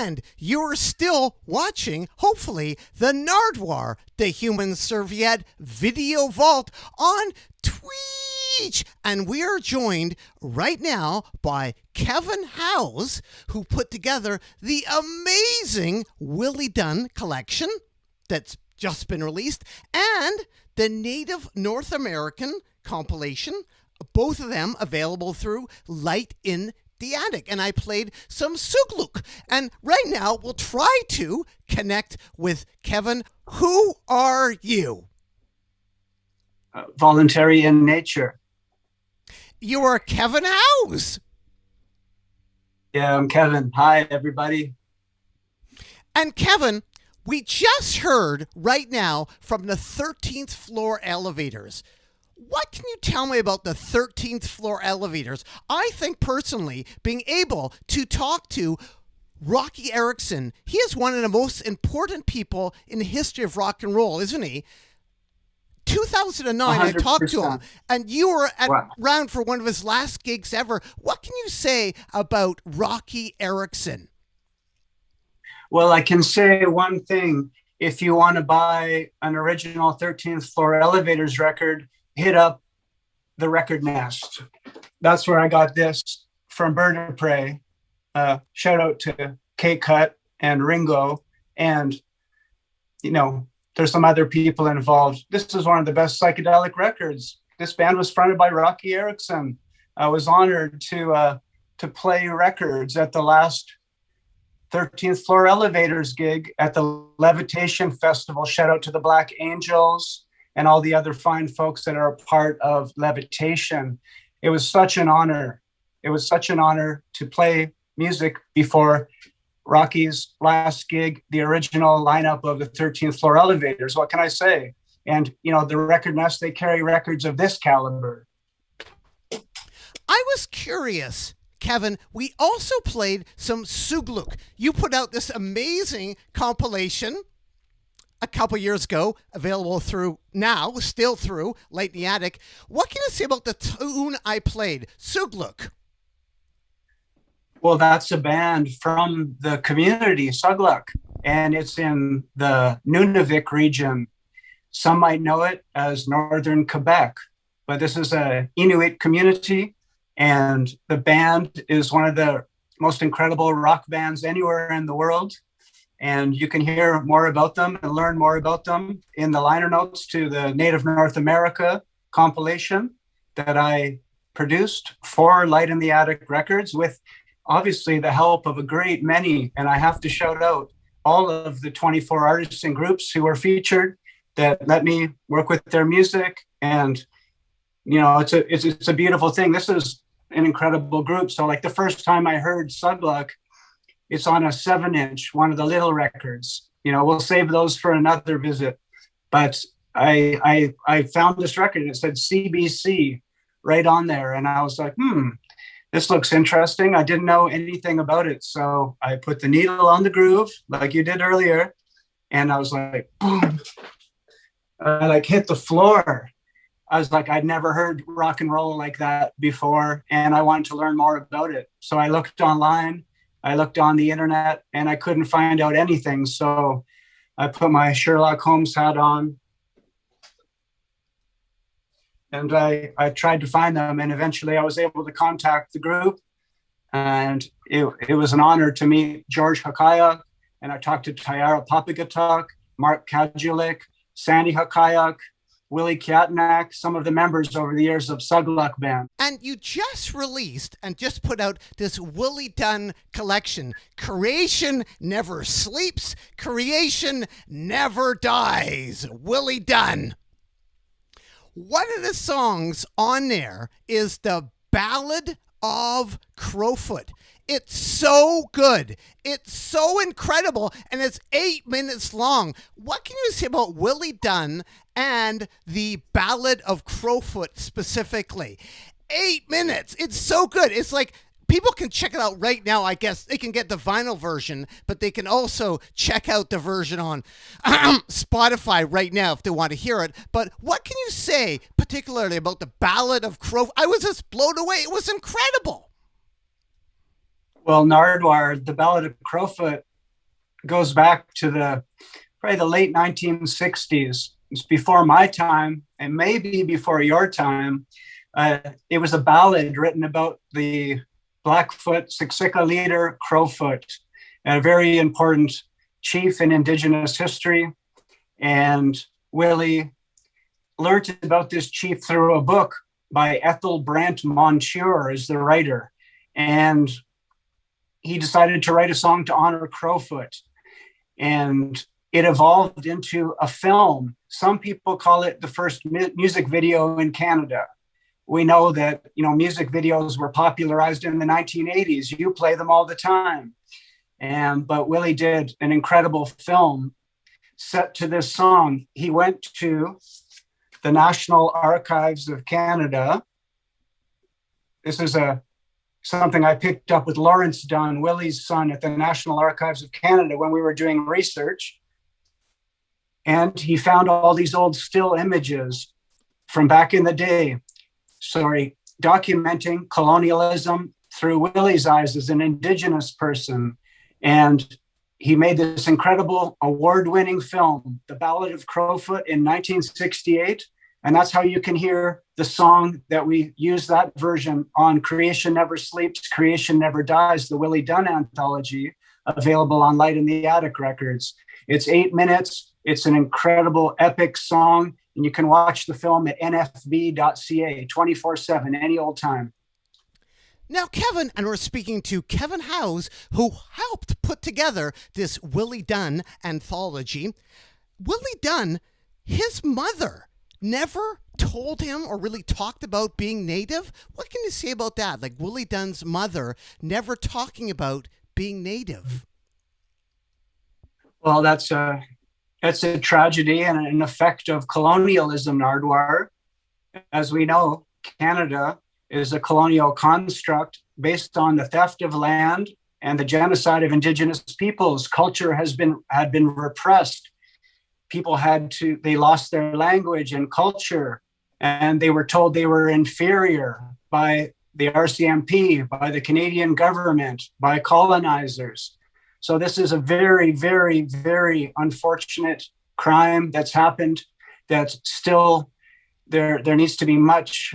And you're still watching, hopefully, the Nardwuar, the Human Serviette Video Vault on Twitch. And we are joined right now by Kevin Howes, who put together the amazing Willie Dunn collection that's just been released, and the Native North American compilation, both of them available through Light in the Attic. And I played some Sugluk. And right now we'll try to connect with Kevin. Who are you? Voluntary in nature. You are Kevin Howes. Yeah, I'm Kevin. Hi, everybody. And Kevin, we just heard right now from the 13th floor elevators. What can you tell me about the 13th floor elevators? I think personally, being able to talk to Rocky Erickson, he is one of the most important people in the history of rock and roll, isn't he? 2009, 100%. I talked to him, and you were around for one of his last gigs ever. What can you say about Rocky Erickson? Well, I can say one thing. If you want to buy an original 13th floor elevators record, hit up the Record Nest. That's where I got this from Bird of Prey. Shout out to K-Cut and Ringo. And, you know, there's some other people involved. This is one of the best psychedelic records. This band was fronted by Rocky Erickson. I was honored to play records at the last 13th floor elevators gig at the Levitation Festival. Shout out to the Black Angels and all the other fine folks that are a part of Levitation. It was such an honor. It was such an honor to play music before Rocky's last gig, the original lineup of the 13th floor elevators. What can I say? And, you know, the Record Nest, they carry records of this caliber. I was curious, Kevin, we also played some Sugluk. You put out this amazing compilation a couple years ago, available still through Light in the Attic. What can you say about the tune I played, Sugluk? Well, that's a band from the community, Sugluk, and it's in the Nunavik region. Some might know it as Northern Quebec, but this is a Inuit community, and the band is one of the most incredible rock bands anywhere in the world. And you can hear more about them and learn more about them in the liner notes to the Native North America compilation that I produced for Light in the Attic Records, with obviously the help of a great many. And I have to shout out all of the 24 artists and groups who were featured that let me work with their music. And, you know, it's a beautiful thing. This is an incredible group. So like the first time I heard Sugluk, it's on a 7-inch, one of the little records. You know, we'll save those for another visit. But I found this record and it said CBC right on there. And I was like, this looks interesting. I didn't know anything about it. So I put the needle on the groove like you did earlier. And I was like, boom. I like hit the floor. I was like, I'd never heard rock and roll like that before. And I wanted to learn more about it. So I looked online. I looked on the internet and I couldn't find out anything. So I put my Sherlock Holmes hat on and I tried to find them. And eventually I was able to contact the group. And it was an honor to meet George Hakayak. And I talked to Tayara Papagatuk, Mark Kajulik, Sandy Hakayak, Willie Kiatnak, some of the members over the years of Sugluk Band. And you just released and just put out this Willie Dunn collection. Creation never sleeps. Creation never dies. Willie Dunn. One of the songs on there is the Ballad of Crowfoot. It's so good. It's so incredible. And it's 8 minutes long. What can you say about Willie Dunn and the Ballad of Crowfoot specifically? 8 minutes. It's so good. It's like people can check it out right now. I guess they can get the vinyl version, but they can also check out the version on Spotify right now if they want to hear it. But what can you say particularly about the Ballad of Crowfoot? I was just blown away. It was incredible. Well, Nardwuar, the Ballad of Crowfoot goes back to probably the late 1960s. It's before my time and maybe before your time. It was a ballad written about the Blackfoot Siksika leader Crowfoot, a very important chief in Indigenous history. And Willie learned about this chief through a book by Ethel Brant Montour as the writer. And he decided to write a song to honor Crowfoot. And it evolved into a film. Some people call it the first music video in Canada. We know that, music videos were popularized in the 1980s. You play them all the time. But Willie did an incredible film set to this song. He went to the National Archives of Canada. This is something I picked up with Lawrence Dunn, Willie's son, at the National Archives of Canada when we were doing research. And he found all these old still images from back in the day, documenting colonialism through Willie's eyes as an Indigenous person. And he made this incredible award-winning film, The Ballad of Crowfoot, in 1968. And that's how you can hear the song that we use, that version, on Creation Never Sleeps, Creation Never Dies, the Willie Dunn Anthology, available on Light in the Attic Records. It's 8 minutes. It's an incredible, epic song. And you can watch the film at nfb.ca 24/7, any old time. Now, Kevin, and we're speaking to Kevin Howes, who helped put together this Willie Dunn anthology. Willie Dunn, his mother never told him or really talked about being Native. What can you say about that? Like Willie Dunn's mother never talking about being Native. Well, that's a tragedy and an effect of colonialism, Nardwuar. As we know, Canada is a colonial construct based on the theft of land and the genocide of Indigenous peoples. Culture had been repressed. People they lost their language and culture, and they were told they were inferior by the RCMP, by the Canadian government, by colonizers. So this is a very, very, very unfortunate crime that's happened, that still there needs to be much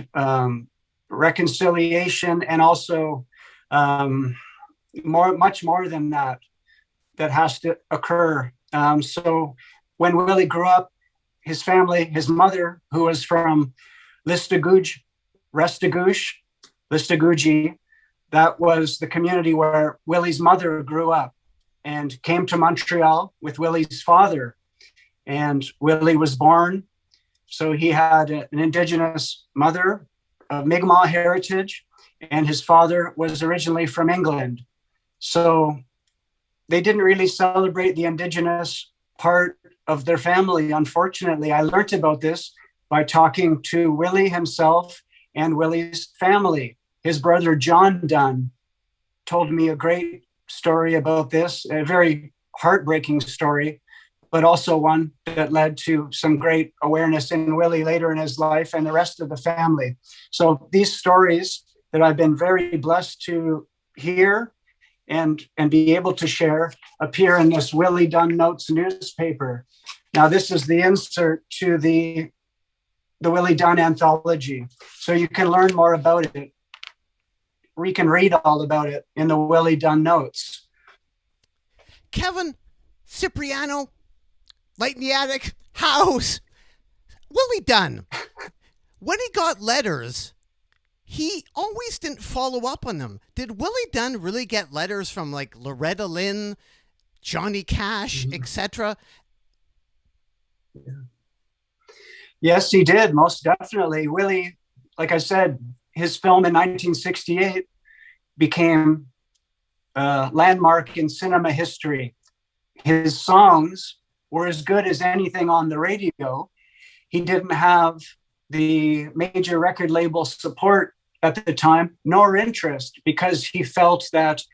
reconciliation, and also much more than that has to occur. So when Willie grew up, his family, his mother, who was from Restigouche, that was the community where Willie's mother grew up, and came to Montreal with Willie's father. And Willie was born, so he had an Indigenous mother of Mi'kmaq heritage, and his father was originally from England. So they didn't really celebrate the Indigenous part of their family, unfortunately. I learned about this by talking to Willie himself and Willie's family. His brother, John Dunn, told me a great story about this, a very heartbreaking story, but also one that led to some great awareness in Willie later in his life and the rest of the family. So these stories that I've been very blessed to hear and be able to share appear in this Willie Dunn Notes newspaper. Now, this is the insert to the Willie Dunn anthology. So you can learn more about it. We can read all about it in the Willie Dunn Notes. Kevin, Cipriano, Light in the Attic, House, Willie Dunn, when he got letters, he always didn't follow up on them. Did Willie Dunn really get letters from like Loretta Lynn, Johnny Cash, etc.? Yeah. Yes, he did, most definitely. Willie, like I said, his film in 1968 became a landmark in cinema history. His songs were as good as anything on the radio. He didn't have the major record label support at the time, nor interest, because he felt that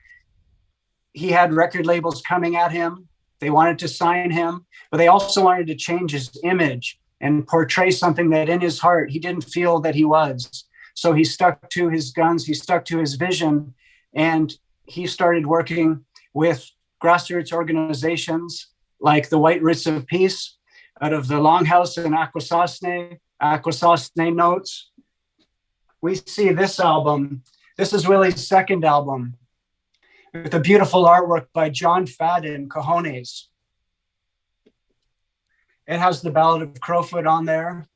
he had record labels coming at him. They wanted to sign him, but they also wanted to change his image and portray something that in his heart he didn't feel that he was. So he stuck to his guns, he stuck to his vision, and he started working with grassroots organizations like the White Roots of Peace out of the Longhouse in Akwesasne Notes. We see this album. This is Willie's second album with a beautiful artwork by John Fadden, Cojones. It has the Ballad of Crowfoot on there.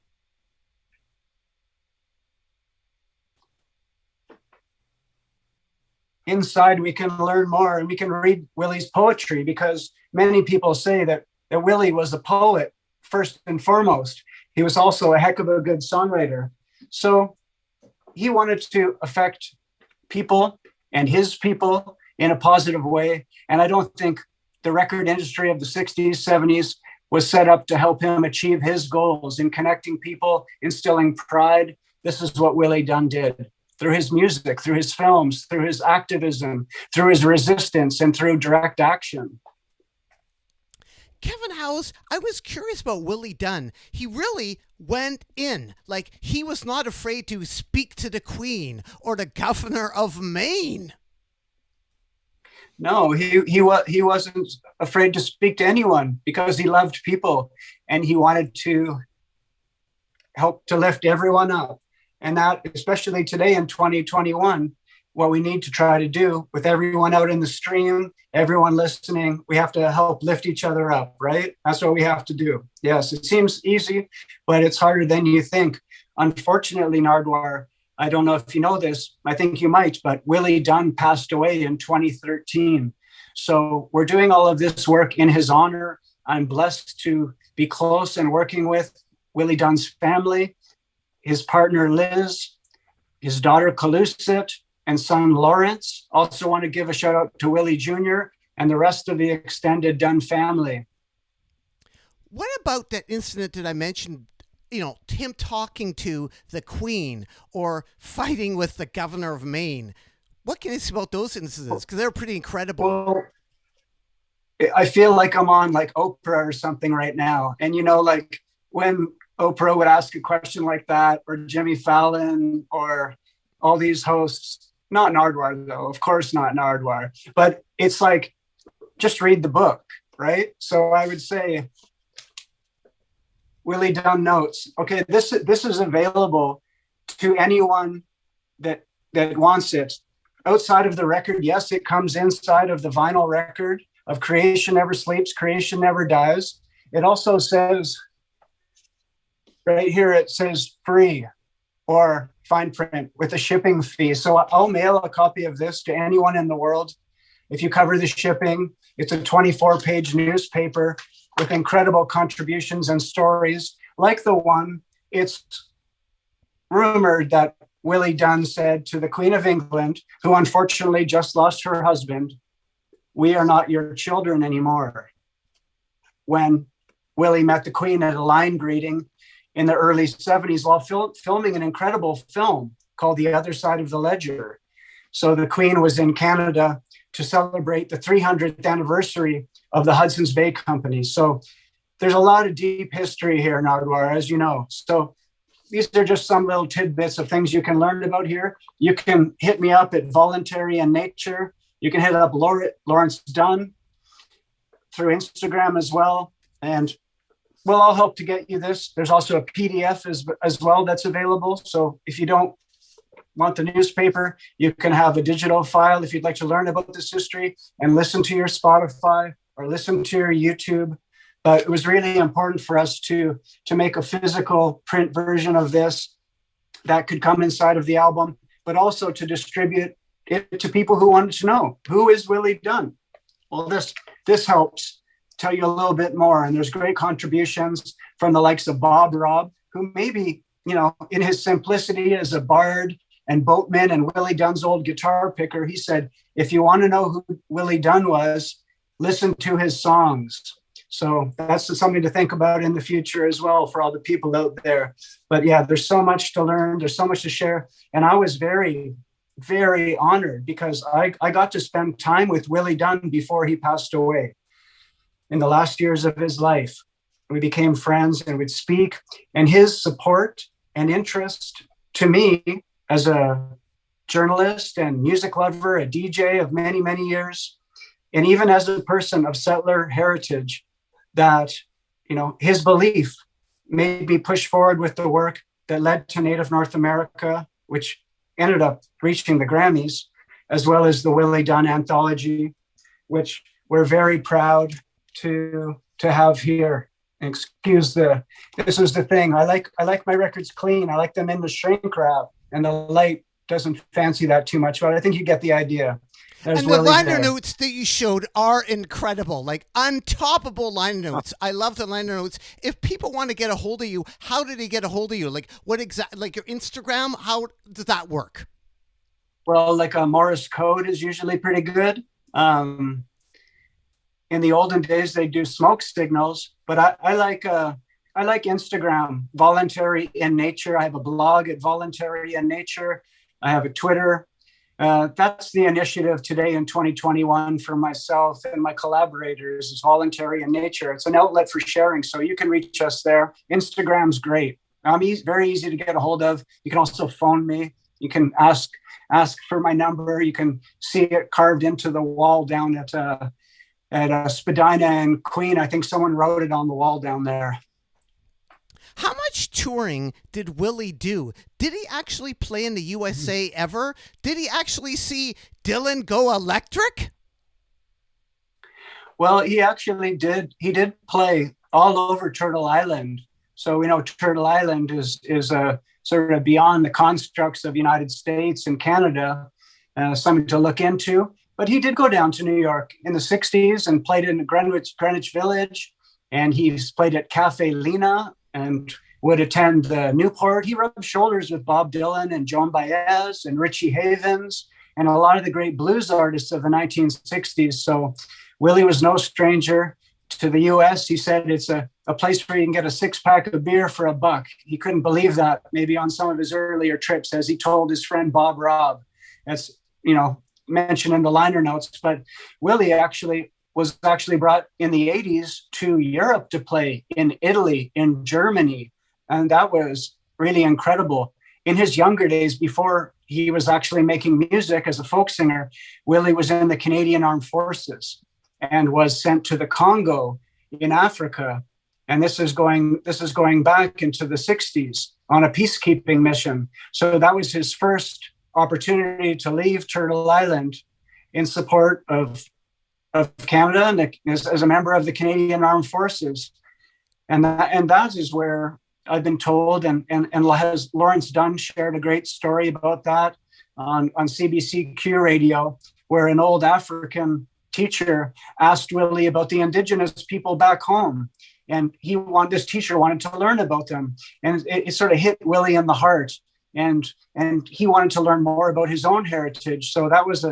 Inside, we can learn more and we can read Willie's poetry, because many people say that Willie was a poet first and foremost. He was also a heck of a good songwriter. So he wanted to affect people and his people in a positive way. And I don't think the record industry of the 60s, 70s was set up to help him achieve his goals in connecting people, instilling pride. This is what Willie Dunn did through his music, through his films, through his activism, through his resistance, and through direct action. Kevin Howes, I was curious about Willie Dunn. He really went in. Like, he was not afraid to speak to the Queen or the Governor of Maine. No, he wasn't afraid to speak to anyone because he loved people and he wanted to help to lift everyone up. And that, especially today in 2021, what we need to try to do with everyone out in the stream, everyone listening, we have to help lift each other up, right? That's what we have to do. Yes, it seems easy, but it's harder than you think. Unfortunately, Nardwuar, I don't know if you know this, I think you might, but Willie Dunn passed away in 2013. So we're doing all of this work in his honor. I'm blessed to be close and working with Willie Dunn's family, his partner Liz, his daughter Calusit, and son Lawrence. Also want to give a shout out to Willie Jr. and the rest of the extended Dunn family. What about that incident that I mentioned, you know, him talking to the Queen or fighting with the Governor of Maine? What can you say about those incidents? Because they're pretty incredible. Well, I feel like I'm on like Oprah or something right now. And, you know, like when Oprah would ask a question like that, or Jimmy Fallon, or all these hosts, not Nardwuar though, of course not Nardwuar, but it's like, just read the book, right? So I would say, Willie Dunn notes, okay, this is available to anyone that wants it. Outside of the record, yes, it comes inside of the vinyl record of Creation Never Sleeps, Creation Never Dies. It also says, right here, it says free or fine print with a shipping fee. So I'll mail a copy of this to anyone in the world. If you cover the shipping, it's a 24-page newspaper with incredible contributions and stories like the one. It's rumored that Willie Dunn said to the Queen of England, who unfortunately just lost her husband, "We are not your children anymore," when Willie met the Queen at a line greeting in the early 70s while filming an incredible film called The Other Side of the Ledger. So the Queen was in Canada to celebrate the 300th anniversary of the Hudson's Bay Company. So there's a lot of deep history here, Nardwuar, as you know. So these are just some little tidbits of things you can learn about here. You can hit me up at Voluntary and Nature. You can hit up Lawrence Dunn through Instagram as well. And well, I'll help to get you this. There's also a PDF as well that's available. So if you don't want the newspaper, you can have a digital file if you'd like to learn about this history and listen to your Spotify or listen to your YouTube. But it was really important for us to make a physical print version of this that could come inside of the album, but also to distribute it to people who wanted to know, who is Willie Dunn? Well, this helps tell you a little bit more. And there's great contributions from the likes of Bob Robb, who maybe, you know, in his simplicity as a bard and boatman and Willie Dunn's old guitar picker, he said, if you want to know who Willie Dunn was, listen to his songs. So that's something to think about in the future as well for all the people out there. But yeah, there's so much to learn. There's so much to share. And I was very, very honored because I got to spend time with Willie Dunn before he passed away. In the last years of his life, we became friends and would speak, and his support and interest to me as a journalist and music lover, a DJ of many, many years, And even as a person of settler heritage, that, his belief made me push forward with the work that led to Native North America, which ended up reaching the Grammys, as well as the Willie Dunn Anthology, which we're very proud to have here. This was the thing. I like my records clean. I like them in the shrink wrap, and the light doesn't fancy that too much, but I think you get the idea. There's and the Willie liner there. notes that you showed are incredible, like untoppable liner notes. I love the liner notes. If people want to get a hold of you, how do they get a hold of you? Like what exactly? Like your Instagram? How does that work? Well, like a Morse code is usually pretty good. In the olden days, they do smoke signals, but I like Instagram, Voluntary in Nature. I have a blog at Voluntary in Nature. I have a Twitter. That's the initiative today in 2021 for myself and my collaborators is Voluntary in Nature. It's an outlet for sharing, so you can reach us there. Instagram's great. I'm very easy to get a hold of. You can also phone me. You can ask for my number. You can see it carved into the wall down at Spadina and Queen. I think someone wrote it on the wall down there. How much touring did Willie do? Did he actually play in the USA ever? Did he actually see Dylan go electric? Well, he actually did. He did play all over Turtle Island. So we know Turtle Island is a sort of beyond the constructs of United States and Canada, something to look into. But he did go down to New York in the 60s and played in Greenwich Village. And he's played at Cafe Lena and would attend the Newport. He rubbed shoulders with Bob Dylan and Joan Baez and Richie Havens and a lot of the great blues artists of the 1960s. So Willie was no stranger to the U.S. He said it's a place where you can get a 6-pack of beer for $1. He couldn't believe that maybe on some of his earlier trips, as he told his friend Bob Robb. That's, mentioned in the liner notes. But Willie was brought in the 80s to Europe to play in Italy, in Germany. And that was really incredible. In his younger days, before he was actually making music as a folk singer, Willie was in the Canadian Armed Forces and was sent to the Congo in Africa. And this is going back into the 60s on a peacekeeping mission. So that was his first opportunity to leave Turtle Island in support of Canada and as a member of the Canadian Armed Forces. And that is where I've been told, and has Lawrence Dunn shared a great story about that on CBCQ radio, where an old African teacher asked Willie about the indigenous people back home. And this teacher wanted to learn about them. And it sort of hit Willie in the heart. And he wanted to learn more about his own heritage. So that was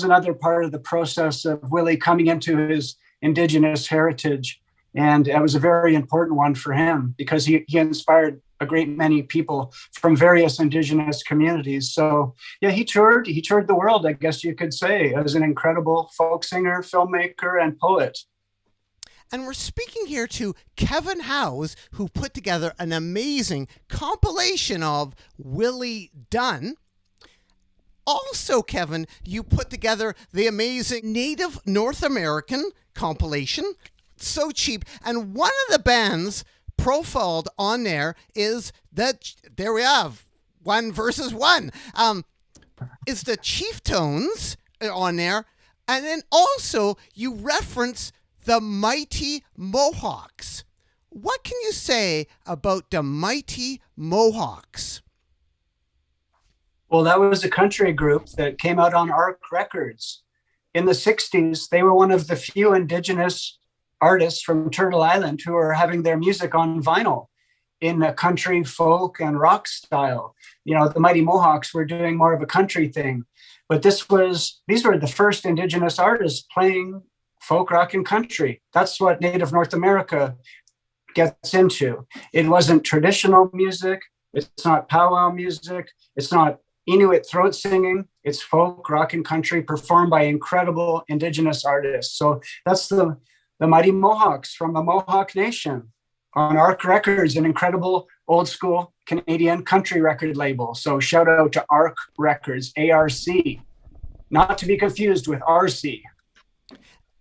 another part of the process of Willie coming into his indigenous heritage. And it was a very important one for him because he inspired a great many people from various indigenous communities. So yeah, he toured the world, I guess you could say, as an incredible folk singer, filmmaker, and poet. And we're speaking here to Kevin Howes, who put together an amazing compilation of Willie Dunn. Also, Kevin, you put together the amazing Native North American compilation. So cheap. And one of the bands profiled on there is there we have 1 versus 1. Is the Chieftones on there. And then also you reference the Mighty Mohawks. What can you say about the Mighty Mohawks? Well, that was a country group that came out on Arc Records. In the 60s, they were one of the few indigenous artists from Turtle Island who are having their music on vinyl in a country, folk, and rock style. The Mighty Mohawks were doing more of a country thing. But these were the first indigenous artists playing folk, rock, and country. That's what Native North America gets into. It wasn't traditional music. It's not powwow music. It's not Inuit throat singing. It's folk, rock, and country performed by incredible indigenous artists. So that's the Mighty Mohawks from the Mohawk Nation on Arc Records, an incredible old school Canadian country record label. So shout out to Arc Records, ARC, not to be confused with RC.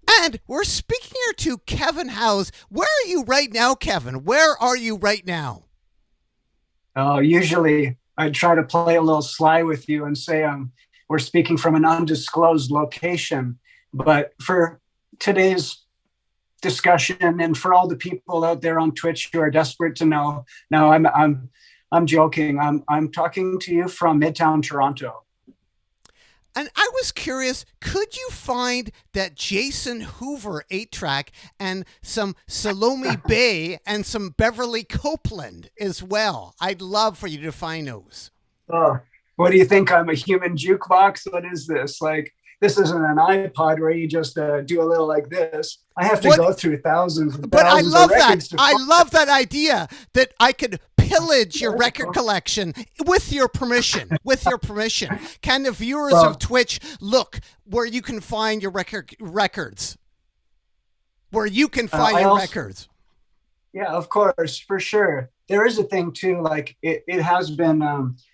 And we're speaking here to Kevin Howes. Where are you right now, Kevin? Where are you right now? Usually I try to play a little sly with you and say we're speaking from an undisclosed location. But for today's discussion and for all the people out there on Twitch who are desperate to know, no, I'm joking. I'm talking to you from Midtown Toronto. And I was curious, could you find that Jason Hoover 8-track and some Salome Bay and some Beverly Copeland as well? I'd love for you to find those. Oh, what do you think? I'm a human jukebox? What is this? Like, this isn't an iPod where you just do a little like this. I have to go through thousands and but thousands I love of records. that. I love that idea that I could pillage your record collection with your permission. With your permission. Can the viewers of Twitch look where you can find your records? Where you can find your records. Yeah, of course, for sure. There is a thing too, like it has been,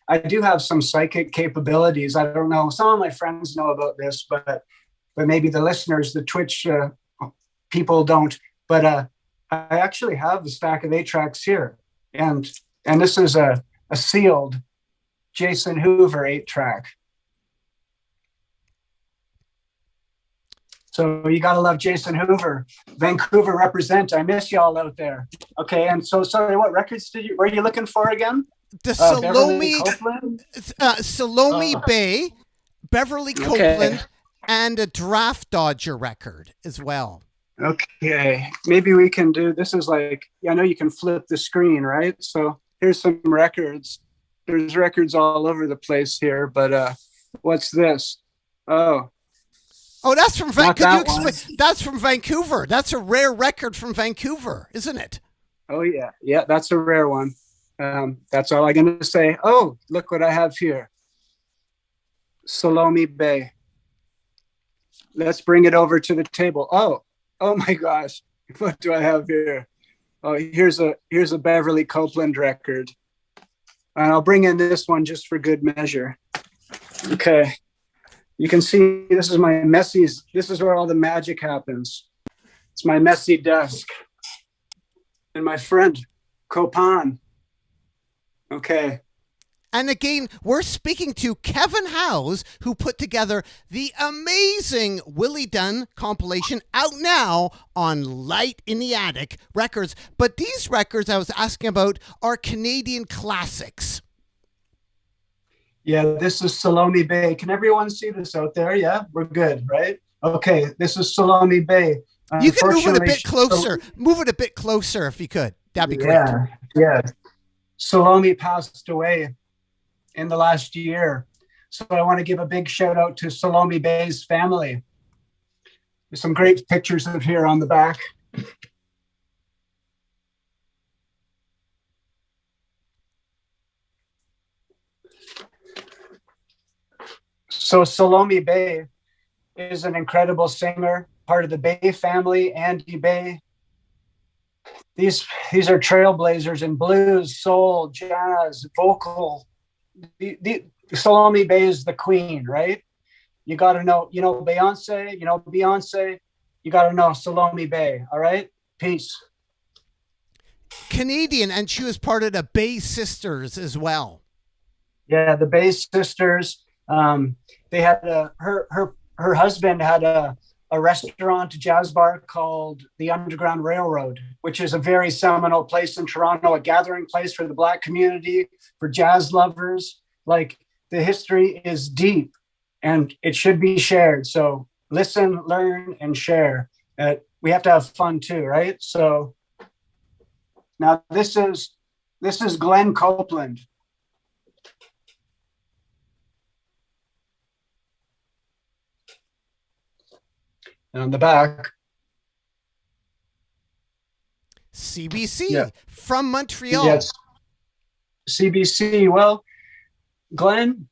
I do have some psychic capabilities. I don't know, some of my friends know about this, but maybe the listeners, the Twitch people don't. But I actually have a stack of 8-tracks here. And this is a sealed Jason Hoover 8-track. So you got to love Jason Hoover. Vancouver represent. I miss y'all out there. Okay, and so sorry, what records were you looking for again? The Salome Bay, Beverly Copeland, and a Draft Dodger record as well. Okay, maybe we can do, this is like, I know you can flip the screen, right? So here's some records. There's records all over the place here, but what's this? Oh, that's from Vancouver. That's from Vancouver. That's a rare record from Vancouver, isn't it? Oh, yeah. Yeah, that's a rare one. That's all I'm going to say. Oh, look what I have here. Salome Bay. Let's bring it over to the table. Oh my gosh. What do I have here? Oh, here's a Beverly Copeland record. And I'll bring in this one just for good measure. Okay. You can see this is my Messi's. This is where all the magic happens. It's my messy desk. And my friend, Copan. Okay. And again, we're speaking to Kevin Howes, who put together the amazing Willie Dunn compilation out now on Light in the Attic Records. But these records I was asking about are Canadian classics. Yeah, this is Salome Bay. Can everyone see this out there? Yeah, we're good, right? Okay, this is Salome Bay. You can move it a bit closer. Move it a bit closer if you could. That'd be great. Yeah. Salome passed away in the last year. So I want to give a big shout out to Salome Bay's family. There's some great pictures of here on the back. So Salome Bay is an incredible singer, part of the Bay family, Andy Bay. These are trailblazers in blues, soul, jazz, vocal. Salome Bay is the queen, right? You got to know, Beyonce, you got to know Salome Bay, all right? Peace. Canadian, and she was part of the Bay Sisters as well. Yeah, the Bay Sisters. They had her husband had a restaurant, a jazz bar called the Underground Railroad, which is a very seminal place in Toronto, a gathering place for the Black community, for jazz lovers. Like, the history is deep and it should be shared. So listen, learn, and share. We have to have fun too, right? So now this is Glenn Copeland. And on the back, CBC from Montreal. Yes, CBC. Well, Glenn,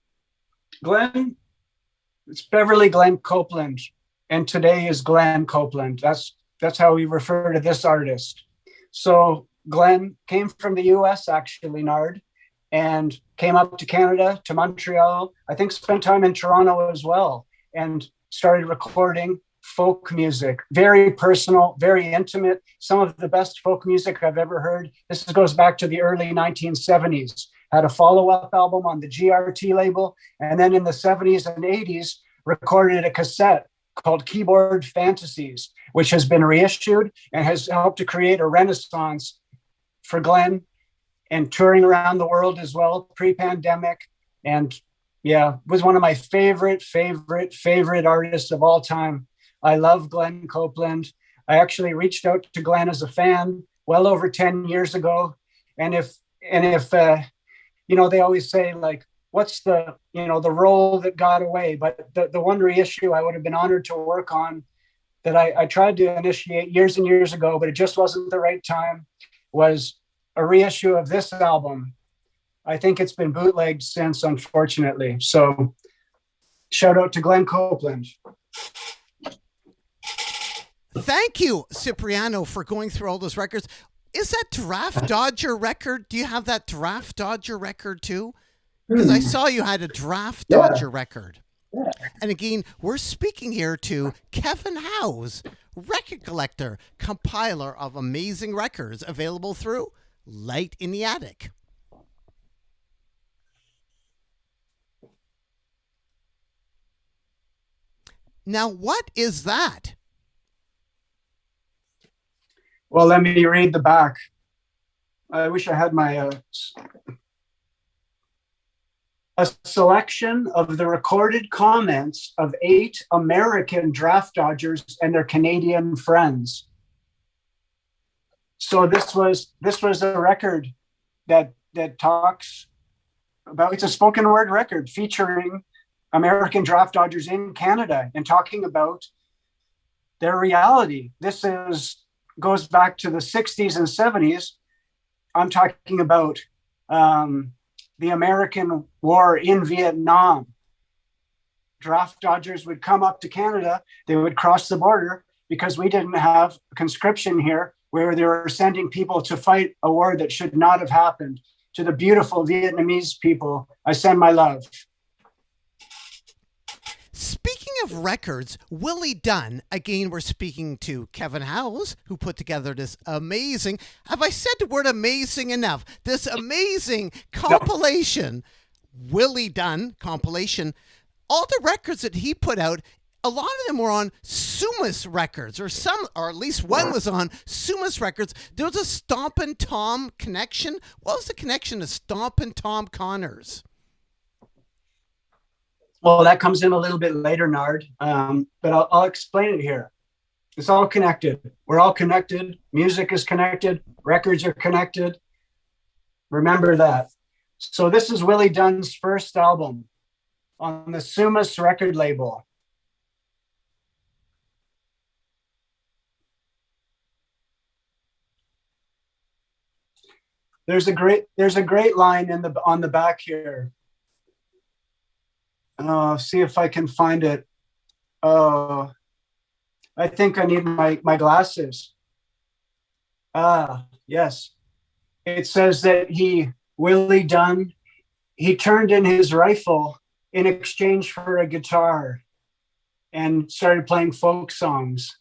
it's Beverly Glenn Copeland, and today is Glenn Copeland. That's how we refer to this artist. So Glenn came from the U.S. actually, Nard, and came up to Canada, to Montreal. I think spent time in Toronto as well, and started recording folk music, very personal, very intimate, some of the best folk music I've ever heard. This goes back to the early 1970s. Had a follow-up album on the GRT label, and then in the 70s and 80s, recorded a cassette called Keyboard Fantasies, which has been reissued and has helped to create a renaissance for Glenn, and touring around the world as well, pre-pandemic. And yeah, was one of my favorite artists of all time. I love Glenn Copeland. I actually reached out to Glenn as a fan well over 10 years ago. And if they always say, like, what's the role that got away? But the one reissue I would have been honored to work on that I tried to initiate years and years ago, but it just wasn't the right time, was a reissue of this album. I think it's been bootlegged since, unfortunately. So shout out to Glenn Copeland. Thank you, Cipriano, for going through all those records. Is that Giraffe Dodger record? Do you have that Giraffe Dodger record too? Because I saw you had a Giraffe Dodger record. Yeah. And again, we're speaking here to Kevin Howes, record collector, compiler of amazing records available through Light in the Attic. Now, what is that? Well, let me read the back. I wish I had my... a selection of the recorded comments of 8 American draft dodgers and their Canadian friends. So this was a record that talks about, it's a spoken word record featuring American draft dodgers in Canada and talking about their reality. This goes back to the 60s and 70s. I'm talking about the American war in Vietnam. Draft dodgers would come up to Canada. They would cross the border because we didn't have conscription here, where they were sending people to fight a war that should not have happened. To the beautiful Vietnamese people, I send my love. Speaking of records, Willie Dunn, again, we're speaking to Kevin Howes, who put together this amazing, have I said the word amazing enough? This amazing compilation, Willie Dunn compilation. All the records that he put out, a lot of them were on Sumas Records, or at least one was on Sumas Records. There was a Stompin' Tom connection. What was the connection to Stompin' Tom Connors? Well, that comes in a little bit later, Nard, but I'll explain it here. It's all connected. We're all connected. Music is connected. Records are connected. Remember that. So this is Willie Dunn's first album on the Sumas record label. There's a great line on the back here. See if I can find it. I think I need my glasses. Yes. It says that Willie Dunn, he turned in his rifle in exchange for a guitar and started playing folk songs.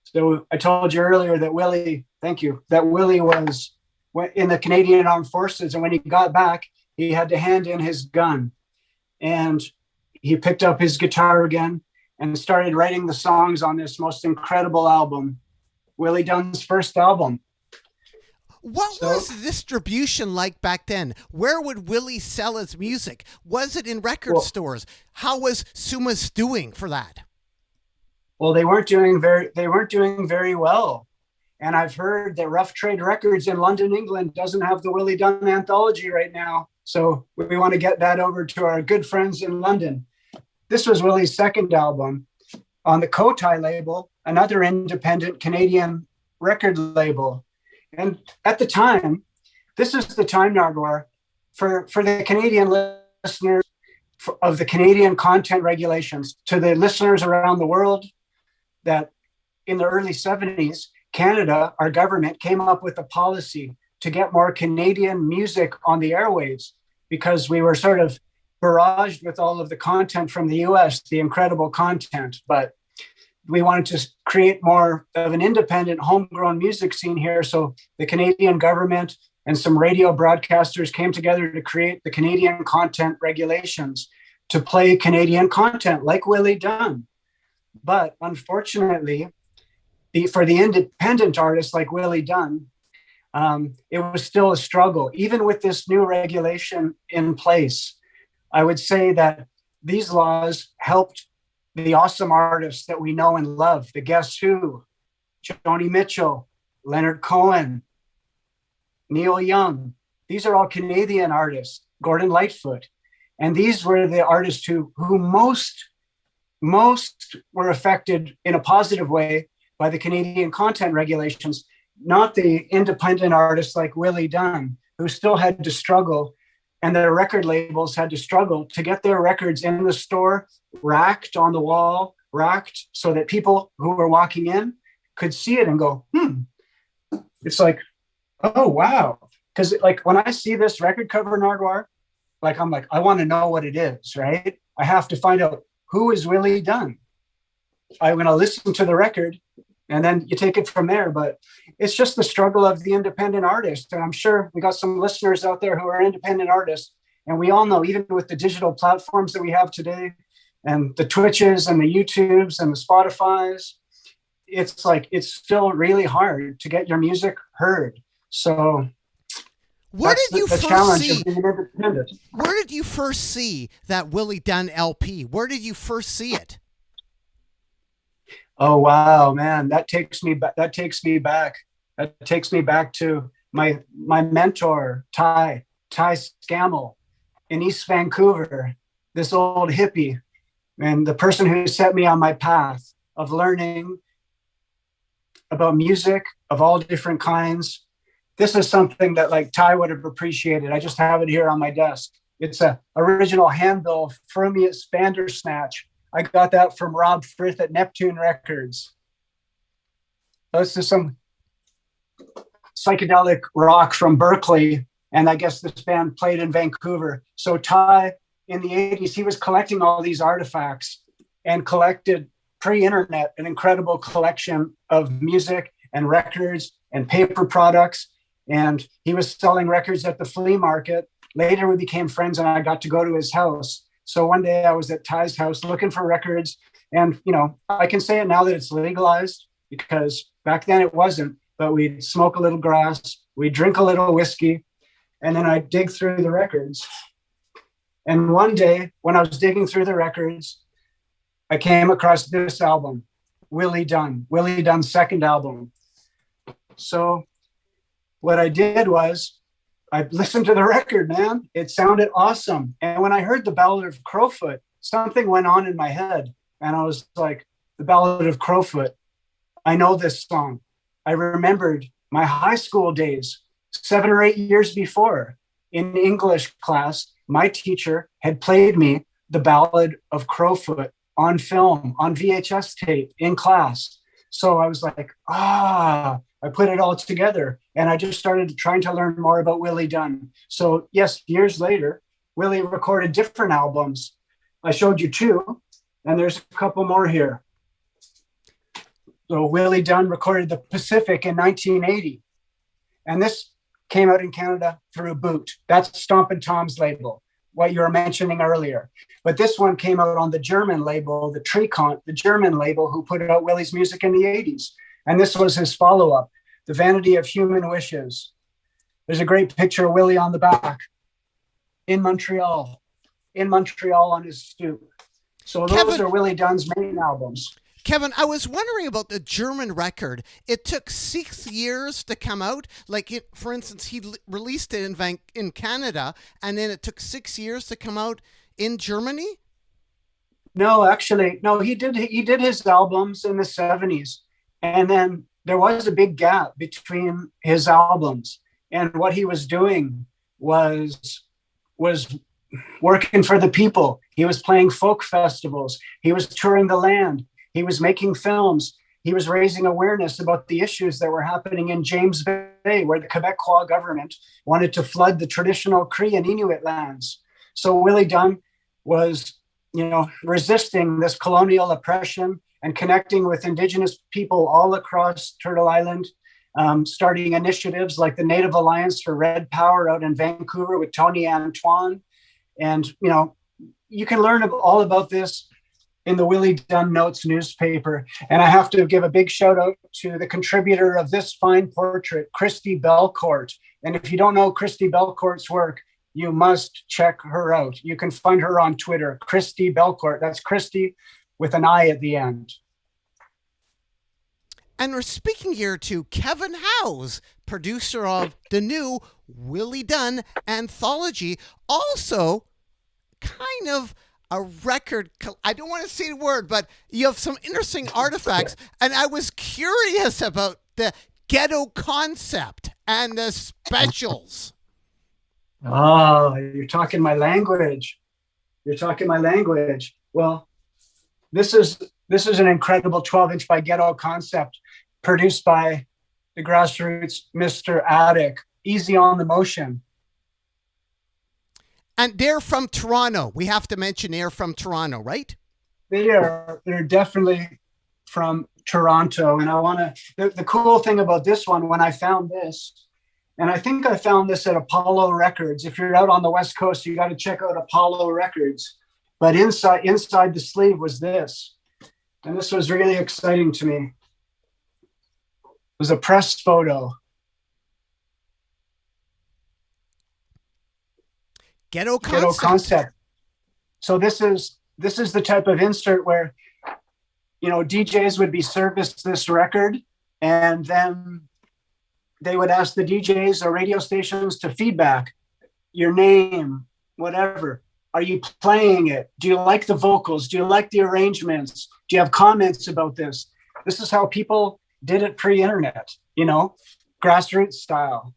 So I told you earlier that Willie was in the Canadian Armed Forces, and when he got back, he had to hand in his gun. And he picked up his guitar again and started writing the songs on this most incredible album, Willie Dunn's first album. What was the distribution like back then? Where would Willie sell his music? Was it in record stores? How was Sumas doing for that? Well, they weren't doing very well. And I've heard that Rough Trade Records in London, England doesn't have the Willie Dunn Anthology right now. So we want to get that over to our good friends in London. This was Willie's second album on the Kotai label, another independent Canadian record label. And at the time, this is the time, Nardwuar, for the Canadian listeners of the Canadian content regulations, to the listeners around the world, that in the early 70s, Canada, our government, came up with a policy to get more Canadian music on the airwaves, because we were sort of barraged with all of the content from the US, the incredible content. But we wanted to create more of an independent homegrown music scene here. So the Canadian government and some radio broadcasters came together to create the Canadian content regulations to play Canadian content like Willie Dunn. But unfortunately, for the independent artists like Willie Dunn, it was still a struggle. Even with this new regulation in place, I would say that these laws helped the awesome artists that we know and love, the Guess Who, Joni Mitchell, Leonard Cohen, Neil Young. These are all Canadian artists, Gordon Lightfoot. And these were the artists who most were affected in a positive way by the Canadian content regulations, not the independent artists like Willie Dunn, who still had to struggle, and their record labels had to struggle to get their records in the store, racked on the wall, racked so that people who were walking in could see it and go, it's like, oh, wow. Because like when I see this record cover, Nardwuar, like I'm like, I want to know what it is, right? I have to find out who is Willie Dunn. I'm going to listen to the record and then you take it from there. But it's just the struggle of the independent artist. And I'm sure we got some listeners out there who are independent artists. And we all know, even with the digital platforms that we have today and the Twitches and the YouTubes and the Spotifys, it's like, it's still really hard to get your music heard. So where did you first see? Where did you first see that Willie Dunn LP? Where did you first see it? Oh wow, man, that takes me back. That takes me back to my mentor, Ty Scammell in East Vancouver. This old hippie, and the person who set me on my path of learning about music of all different kinds. This is something that like Ty would have appreciated. I just have it here on my desk. It's a original handbill Fermius Bandersnatch. I got that from Rob Frith at Neptune Records. This is some psychedelic rock from Berkeley. And I guess this band played in Vancouver. So Ty, in the 80s, he was collecting all these artifacts and collected pre-internet an incredible collection of music and records and paper products. And he was selling records at the flea market. Later, we became friends and I got to go to his house. So one day I was at Ty's house looking for records. And, you know, I can say it now that it's legalized because back then it wasn't, but we'd smoke a little grass, we'd drink a little whiskey, and then I'd dig through the records. And one day when I was digging through the records, I came across this album, Willie Dunn's second album. So what I did was I listened to the record, man. It sounded awesome. And when I heard the Ballad of Crowfoot, something went on in my head. And I was like, the Ballad of Crowfoot, I know this song. I remembered my high school days, 7 or 8 years before. In English class, my teacher had played me the Ballad of Crowfoot on film, on VHS tape in class. So I was like, I put it all together and I just started trying to learn more about Willie Dunn. So yes, years later, Willie recorded different albums. I showed you 2 and there's a couple more here. So Willie Dunn recorded The Pacific in 1980. And this came out in Canada through Boot. That's Stompin' Tom's label, what you were mentioning earlier. But this one came out on the German label, the Trikont, the German label who put out Willie's music in the 80s. And this was his follow-up, The Vanity of Human Wishes. There's a great picture of Willie on the back in Montreal on his stoop. So those are Willie Dunn's main albums. Kevin, I was wondering about the German record. It took 6 years to come out. Like, for instance, he released it in Canada, and then it took 6 years to come out in Germany? No, actually, no. He did his albums in the 70s. And then there was a big gap between his albums, and what he was doing was working for the people. He was playing folk festivals. He was touring the land. He was making films. He was raising awareness about the issues that were happening in James Bay, where the Quebecois government wanted to flood the traditional Cree and Inuit lands. So Willie Dunn was, resisting this colonial oppression and connecting with Indigenous people all across Turtle Island, starting initiatives like the Native Alliance for Red Power out in Vancouver with Tony Antoine. And, you know, you can learn all about this in the Willie Dunn Notes newspaper. And I have to give a big shout out to the contributor of this fine portrait, Christy Belcourt. And if you don't know Christy Belcourt's work, you must check her out. You can find her on Twitter, Christy Belcourt. That's Christy with an I at the end. And we're speaking here to Kevin Howes, producer of the new Willie Dunn Anthology. Also, kind of a record, I don't want to say the word, but you have some interesting artifacts. And I was curious about the ghetto concept and the specials. Oh, you're talking my language. You're talking my language. Well, this is an incredible 12-inch by Ghetto concept produced by the grassroots Mr. Attic. Easy on the motion. And they're from Toronto. We have to mention they're from Toronto, right? They're definitely from Toronto. And I want to, the cool thing about this one, when I found this, and I think I found this at Apollo Records. If you're out on the West Coast, you got to check out Apollo Records. But inside the sleeve was this. And this was really exciting to me. It was a press photo. Ghetto concept. So this is the type of insert where, you know, DJs would be serviced this record, and then they would ask the DJs or radio stations to feedback your name, whatever. Are you playing it? Do you like the vocals? Do you like the arrangements? Do you have comments about this? This is how people did it pre-internet, you know, grassroots style.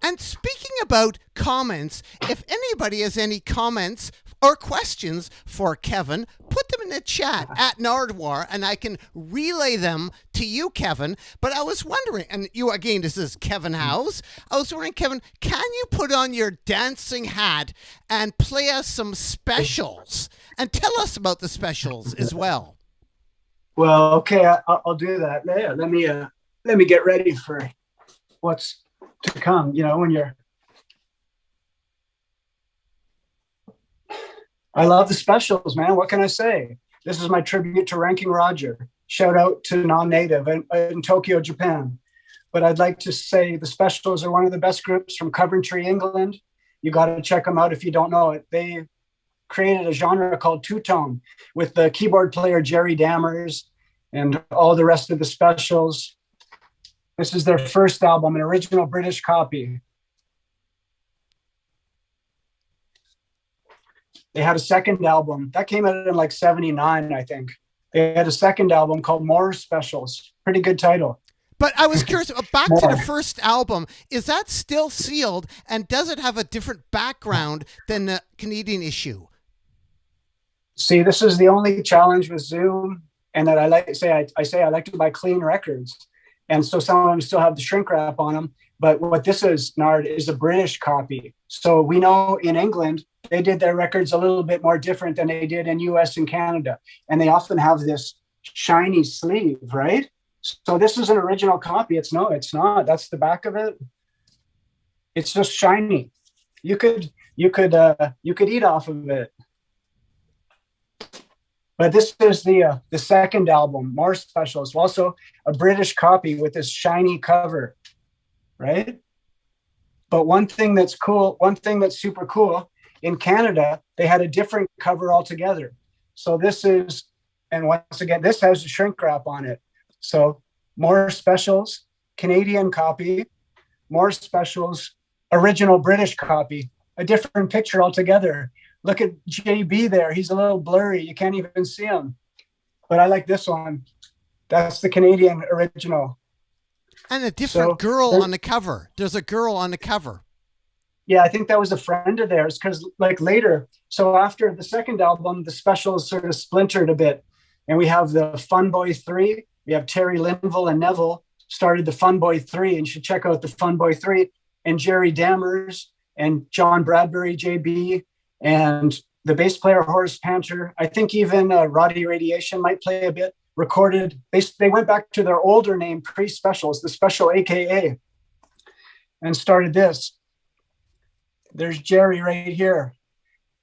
And speaking about comments, if anybody has any comments or questions for Kevin, put them in the chat at Nardwuar, and I can relay them to you, Kevin. But I was wondering, and you again, this is Kevin Howes. I was wondering, Kevin, can you put on your dancing hat and play us some specials? And tell us about the specials as well. Well, okay, I'll do that. Yeah, let me get ready for what's to come. You know, when I love the specials, man. What can I say? This is my tribute to Ranking Roger. Shout out to Non-Native in Tokyo, Japan. But I'd like to say the specials are one of the best groups from Coventry, England. You got to check them out if you don't know it. They created a genre called two-tone with the keyboard player Jerry Dammers and all the rest of the specials. This is their first album, an original British copy. They had a second album that came out in like 79, I think. They had a second album called More Specials. Pretty good title. But I was curious, back to the first album, is that still sealed, and does it have a different background than the Canadian issue? See, this is the only challenge with Zoom, and that I like to say, I like to buy clean records. And so some of them still have the shrink wrap on them. But what this is, Nard, is a British copy. So we know in England, they did their records a little bit more different than they did in US and Canada. And they often have this shiny sleeve, right? So this is an original copy. It's not. That's the back of it. It's just shiny. You could eat off of it. But this is the second album, More Specials, also a British copy with this shiny cover, right? But one thing that's super cool, in Canada, they had a different cover altogether. So this is, and once again, this has a shrink wrap on it. So More Specials, Canadian copy, More Specials, original British copy, a different picture altogether. Look at JB there. He's a little blurry. You can't even see him. But I like this one. That's the Canadian original. And a different girl on the cover. There's a girl on the cover. Yeah, I think that was a friend of theirs because like later, so after the second album, the specials sort of splintered a bit. And we have the Fun Boy 3. We have Terry Linville and Neville started the Fun Boy 3, and you should check out the Fun Boy 3. And Jerry Dammers and John Bradbury, JB, and the bass player Horace Panter, I think even Roddy Radiation might play a bit, recorded. They went back to their older name pre-Specials, the Special AKA, and started this. There's Jerry right here.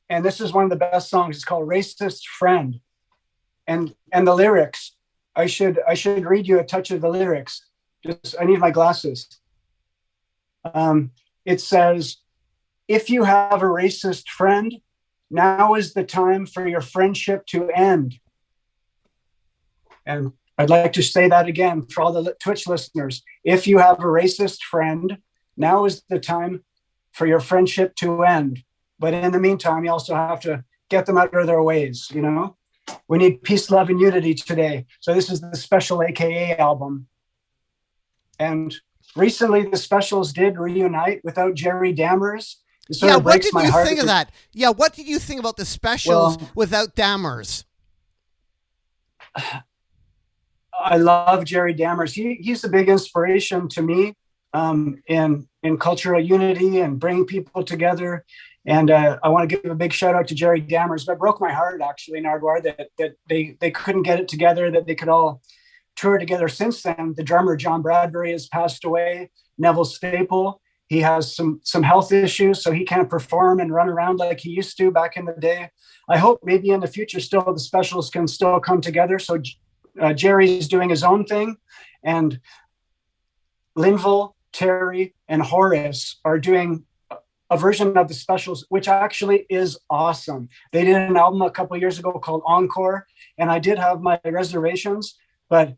And this is one of the best songs. It's called Racist Friend. And the lyrics, I should read you a touch of the lyrics. I need my glasses. It says, if you have a racist friend, now is the time for your friendship to end. And I'd like to say that again for all the Twitch listeners. If you have a racist friend, now is the time for your friendship to end. But in the meantime, you also have to get them out of their ways, you know? We need peace, love, and unity today. So this is the Special AKA album. And recently the Specials did reunite without Jerry Dammers. Yeah, what did you think of that? Yeah, what did you think about the Specials without Dammers? I love Jerry Dammers. He's a big inspiration to me in cultural unity and bringing people together. And I want to give a big shout out to Jerry Dammers. That broke my heart, actually, Nardwuar, that they couldn't get it together, that they could all tour together. Since then, the drummer John Bradbury has passed away. Neville Staple, he has some health issues, so he can't perform and run around like he used to back in the day. I hope maybe in the future still the Specials can still come together. So Jerry's doing his own thing, and Linville, Terry, and Horace are doing a version of the Specials, which actually is awesome. They did an album a couple of years ago called Encore, and I did have my reservations, but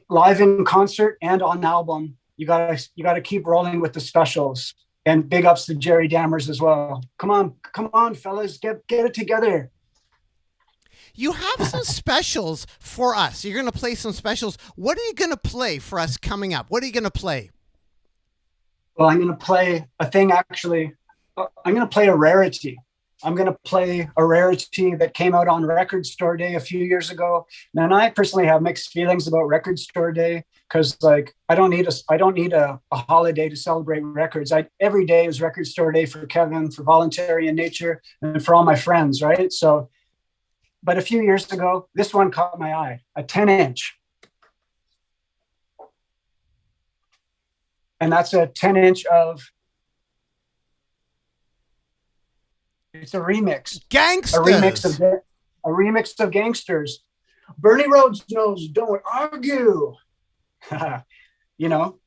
live in concert and on album, you gotta keep rolling with the Specials. And big ups to Jerry Dammers as well. Come on, fellas, get it together. You have some specials for us. You're going to play some specials. What are you going to play for us coming up? What are you going to play? Well, I'm going to play a thing, actually. I'm going to play a rarity. I'm going to play a rarity that came out on Record Store Day a few years ago. And I personally have mixed feelings about Record Store Day because, like, I don't need a holiday to celebrate records. Every day is Record Store Day for Kevin, for Voluntary in Nature, and for all my friends, right? So, but a few years ago, this one caught my eye, a 10-inch. And that's a 10-inch of, it's a remix. Gangsters. A remix of Gangsters. Bernie Rhodes knows, don't argue. You know,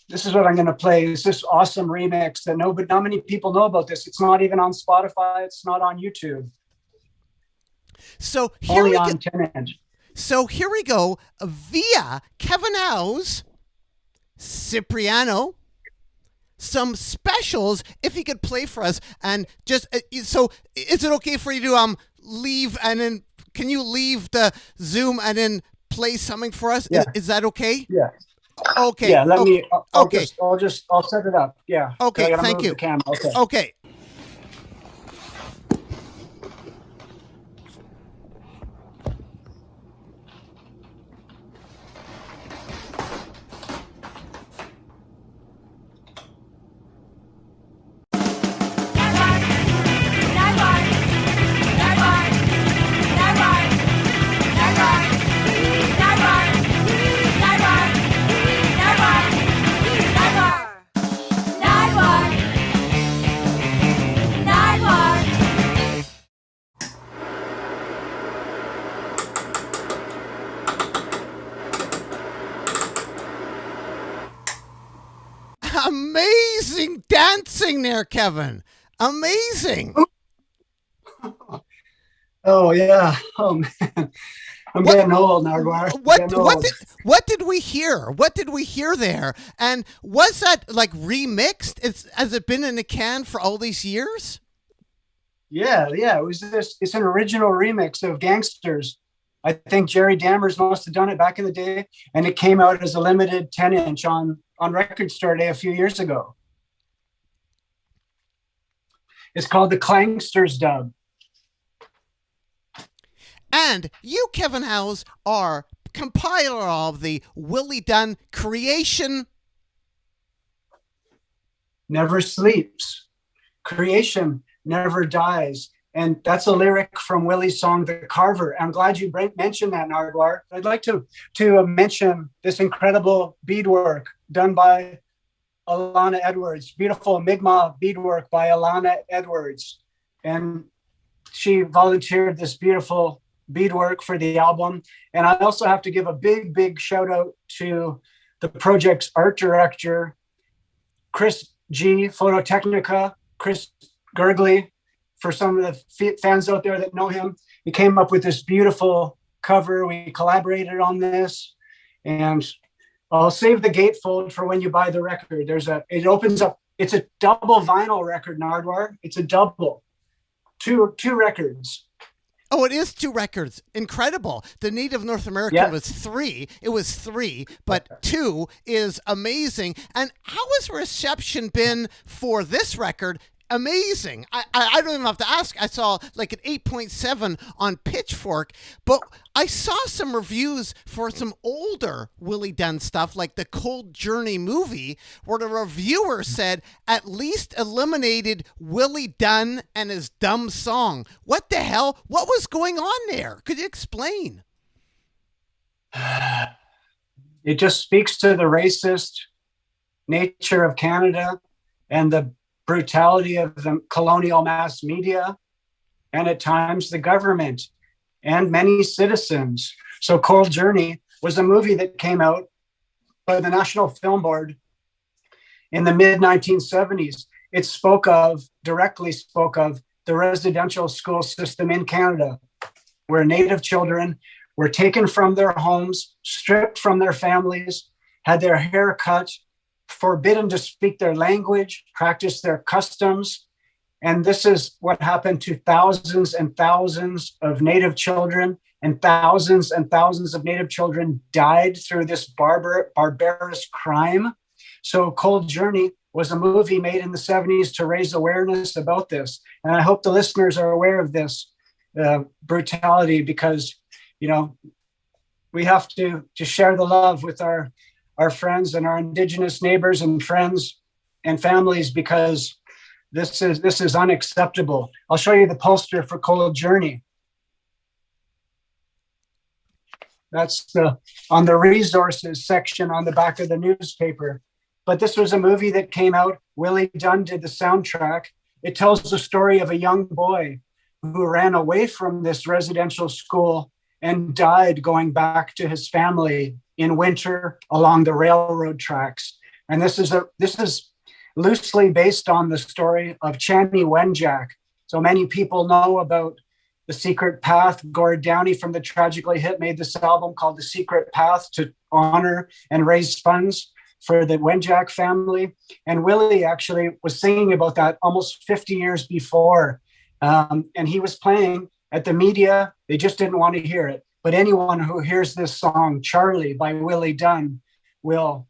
this is what I'm going to play. It's this awesome remix that not many people know about this. It's not even on Spotify. It's not on YouTube. So here only we on go. 10-inch. So here we go via Kevin Howe's Cipriano. Some specials, if you could play for us, and just so is it okay for you to leave and then can you leave the Zoom and then play something for us? Yeah. Is that okay? Yeah. Okay. Yeah. Let me. I'll okay. I'll set it up. Yeah. Okay. I gotta Thank move you. The camera. Okay. Okay. Amazing dancing there, Kevin. Amazing. Oh yeah. Oh man. I'm getting old, Nardwuar. What did we hear? What did we hear there? And was that like remixed? Has it been in a can for all these years? Yeah. It was this. It's an original remix of Gangsters. I think Jerry Dammers must have done it back in the day, and it came out as a limited 10-inch on Record Store Day a few years ago. It's called the Clangsters dub. And you, Kevin Howes, are compiler of the Willie Dunn Creation. Never sleeps. Creation never dies. And that's a lyric from Willie's song, The Carver. I'm glad you mentioned that, Nardwuar. I'd like to mention this incredible beadwork done by Alana Edwards, beautiful Mi'kmaq beadwork by Alana Edwards. And she volunteered this beautiful beadwork for the album. And I also have to give a big, big shout out to the project's art director, Chris G, Phototechnica, Chris Gergley. For some of the fans out there that know him, he came up with this beautiful cover. We collaborated on this, and I'll save the gatefold for when you buy the record. It opens up. It's a double vinyl record, Nardwuar. It's a double, two records. Oh, it is 2 records. Incredible. The Native North American was 3. It was 3, but 2 is amazing. And how has reception been for this record? Amazing. I don't even have to ask. I saw like an 8.7 on Pitchfork, but I saw some reviews for some older Willie Dunn stuff, like the Cold Journey movie, where the reviewer said at least eliminated Willie Dunn and his dumb song. What the hell? What was going on there? Could you explain? It just speaks to the racist nature of Canada and the brutality of the colonial mass media, and at times the government and many citizens. So Cold Journey was a movie that came out by the National Film Board in the mid-1970s. It directly spoke of the residential school system in Canada, where Native children were taken from their homes, stripped from their families, had their hair cut, forbidden to speak their language, practice their customs. And this is what happened to thousands and thousands of Native children, and thousands of Native children died through this barbarous crime. So Cold Journey was a movie made in the 70s to raise awareness about this. And I hope the listeners are aware of this brutality, because, we have to share the love with our friends and our Indigenous neighbors and friends and families, because this is unacceptable. I'll show you the poster for Cold Journey. That's on the resources section on the back of the newspaper. But this was a movie that came out. Willie Dunn did the soundtrack. It tells the story of a young boy who ran away from this residential school and died going back to his family in winter along the railroad tracks. And this is loosely based on the story of Chani Wenjack. So many people know about The Secret Path. Gord Downey from the Tragically Hip made this album called The Secret Path to honor and raise funds for the Wenjack family. And Willie actually was singing about that almost 50 years before. And he was playing at the media. They just didn't want to hear it. But anyone who hears this song, Charlie by Willie Dunn, will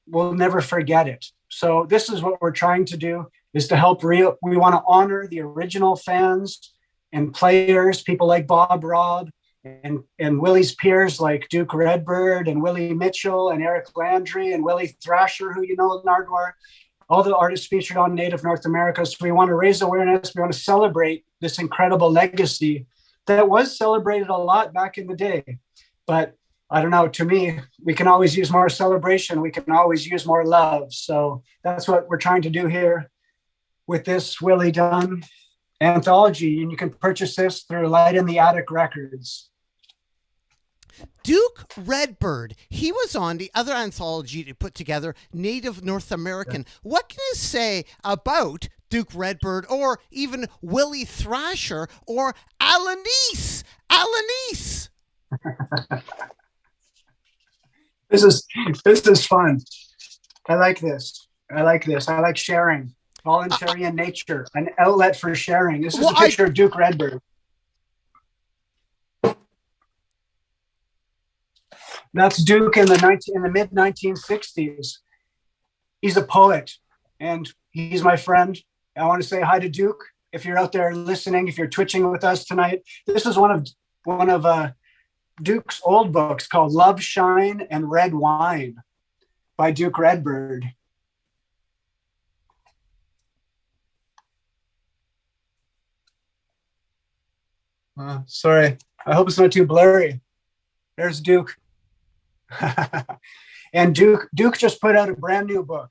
never forget it. So this is what we're trying to do, is to help we want to honor the original fans and players, people like Bob Robb and Willie's peers like Duke Redbird and Willie Mitchell and Eric Landry and Willie Thrasher, who Nardwuar, all the artists featured on Native North America. So we want to raise awareness. We want to celebrate this incredible legacy that was celebrated a lot back in the day. But I don't know, to me, we can always use more celebration. We can always use more love. So that's what we're trying to do here with this Willie Dunn anthology. And you can purchase this through Light in the Attic Records. Duke Redbird, he was on the other anthology to put together, Native North American. What can you say about Duke Redbird, or even Willie Thrasher, or Alanis? This is fun. I like this. I like sharing. Voluntary in nature, an outlet for sharing. This is a picture of Duke Redbird. That's Duke in the mid 1960s. He's a poet, and he's my friend. I want to say hi to Duke. If you're out there listening, if you're twitching with us tonight, this is one of Duke's old books called Love, Shine, and Red Wine by Duke Redbird. Sorry. I hope it's not too blurry. There's Duke. And Duke just put out a brand new book.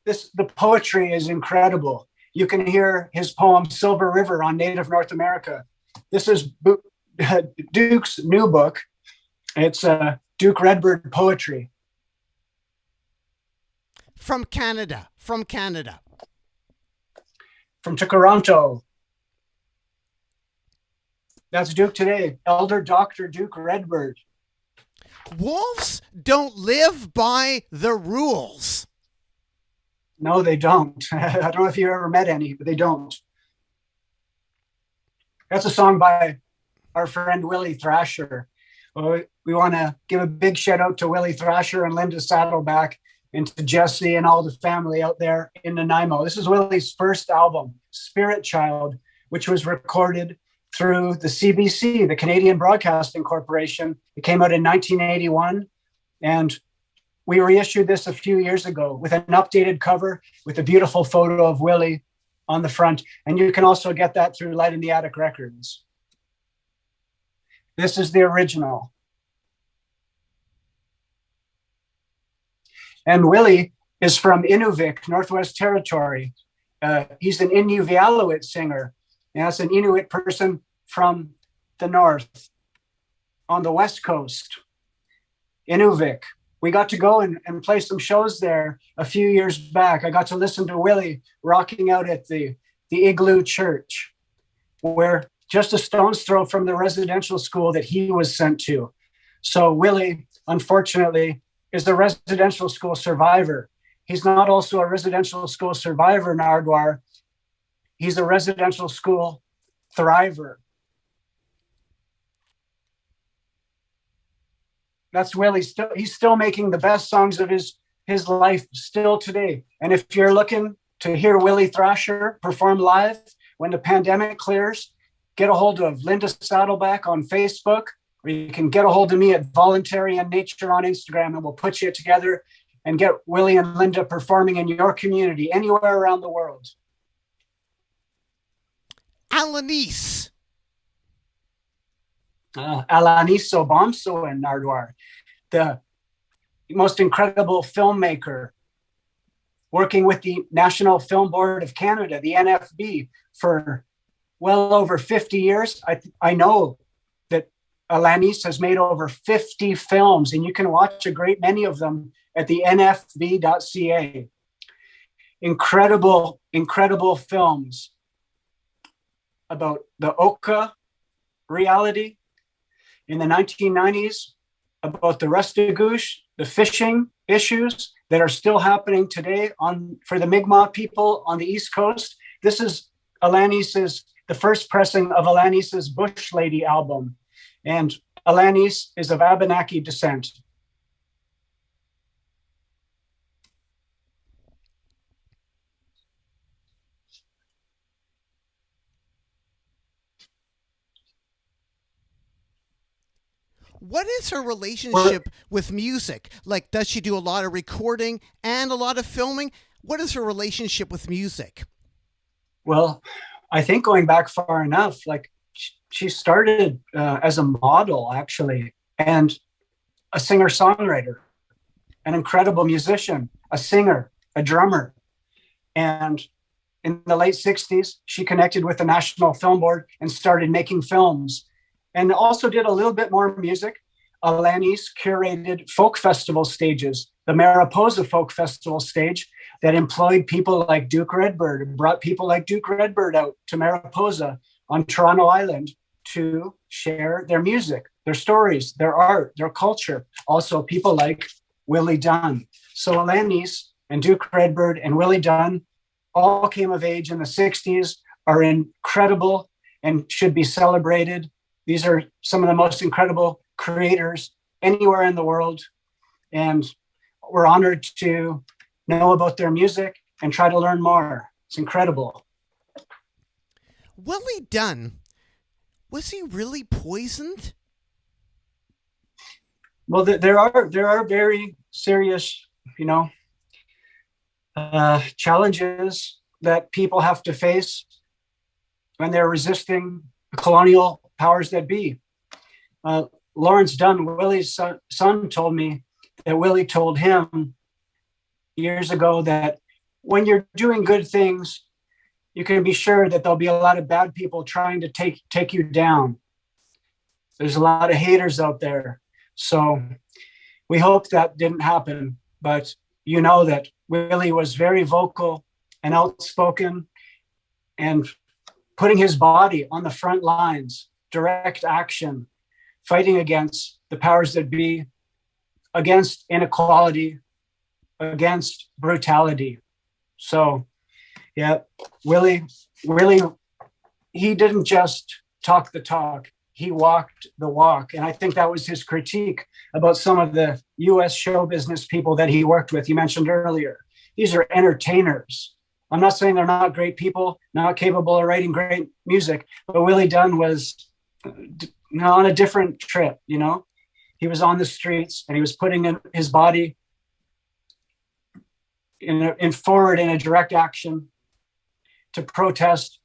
The poetry is incredible. You can hear his poem Silver River on Native North America. This is Duke's new book. It's Duke Redbird poetry. From Canada. From Toronto. That's Duke today. Elder Dr. Duke Redbird. Wolves don't live by the rules. No, they don't. I don't know if you ever met any, but they don't. That's a song by our friend Willie Thrasher. We want to give a big shout out to Willie Thrasher and Linda Saddleback and to Jesse and all the family out there in Nanaimo. This is Willie's first album, Spirit Child, which was recorded through the CBC, the Canadian Broadcasting Corporation. It came out in 1981, and we reissued this a few years ago with an updated cover with a beautiful photo of Willie on the front. And you can also get that through Light in the Attic Records. This is the original. And Willie is from Inuvik, Northwest Territory. He's an Inuvialuit singer. And that's an Inuit person from the north on the west coast, Inuvik. We got to go and play some shows there a few years back. I got to listen to Willie rocking out at the Igloo Church, where just a stone's throw from the residential school that he was sent to. So Willie, unfortunately, is the residential school survivor. He's not also a residential school survivor, Nardwuar. He's a residential school thriver. That's Willie. He's still making the best songs of his life still today. And if you're looking to hear Willie Thrasher perform live when the pandemic clears, get a hold of Linda Saddleback on Facebook, or you can get a hold of me at Voluntary and Nature on Instagram, and we'll put you together and get Willie and Linda performing in your community anywhere around the world. Alanis. Alaniso Bomso and Nardwuar, the most incredible filmmaker, working with the National Film Board of Canada, the NFB, for well over 50 years. I know that Alanis has made over 50 films, and you can watch a great many of them at the nfb.ca. Incredible, incredible films about the Oka reality in the 1990s, about the Restigouche, the fishing issues that are still happening today for the Mi'kmaq people on the East Coast. This is the first pressing of Alanis's Bush Lady album. And Alanis is of Abenaki descent. What is her relationship with music? Like, does she do a lot of recording and a lot of filming? What is her relationship with music? Well, I think going back far enough, like she started as a model, actually, and a singer-songwriter, an incredible musician, a singer, a drummer. And in the late 60s, she connected with the National Film Board and started making films, and also did a little bit more music. Alanis curated folk festival stages, the Mariposa Folk Festival stage that employed people like Duke Redbird, and brought people like Duke Redbird out to Mariposa on Toronto Island to share their music, their stories, their art, their culture. Also people like Willie Dunn. So Alanis and Duke Redbird and Willie Dunn all came of age in the 60s, are incredible and should be celebrated. These are some of the most incredible creators anywhere in the world. And we're honored to know about their music and try to learn more. It's incredible. Willie Dunn, was he really poisoned? Well, there are very serious, challenges that people have to face when they're resisting colonial powers that be. Lawrence Dunn, Willie's son, told me that Willie told him years ago that when you're doing good things, you can be sure that there'll be a lot of bad people trying to take you down. There's a lot of haters out there. So we hope that didn't happen, but you know that Willie was very vocal and outspoken and putting his body on the front lines, direct action, fighting against the powers that be, against inequality, against brutality. So, yeah, Willie, he didn't just talk the talk, he walked the walk. And I think that was his critique about some of the US show business people that he worked with. You mentioned earlier, these are entertainers. I'm not saying they're not great people, not capable of writing great music, but Willie Dunn was on a different trip, you know? He was on the streets and he was putting in his body in forward in a direct action to protest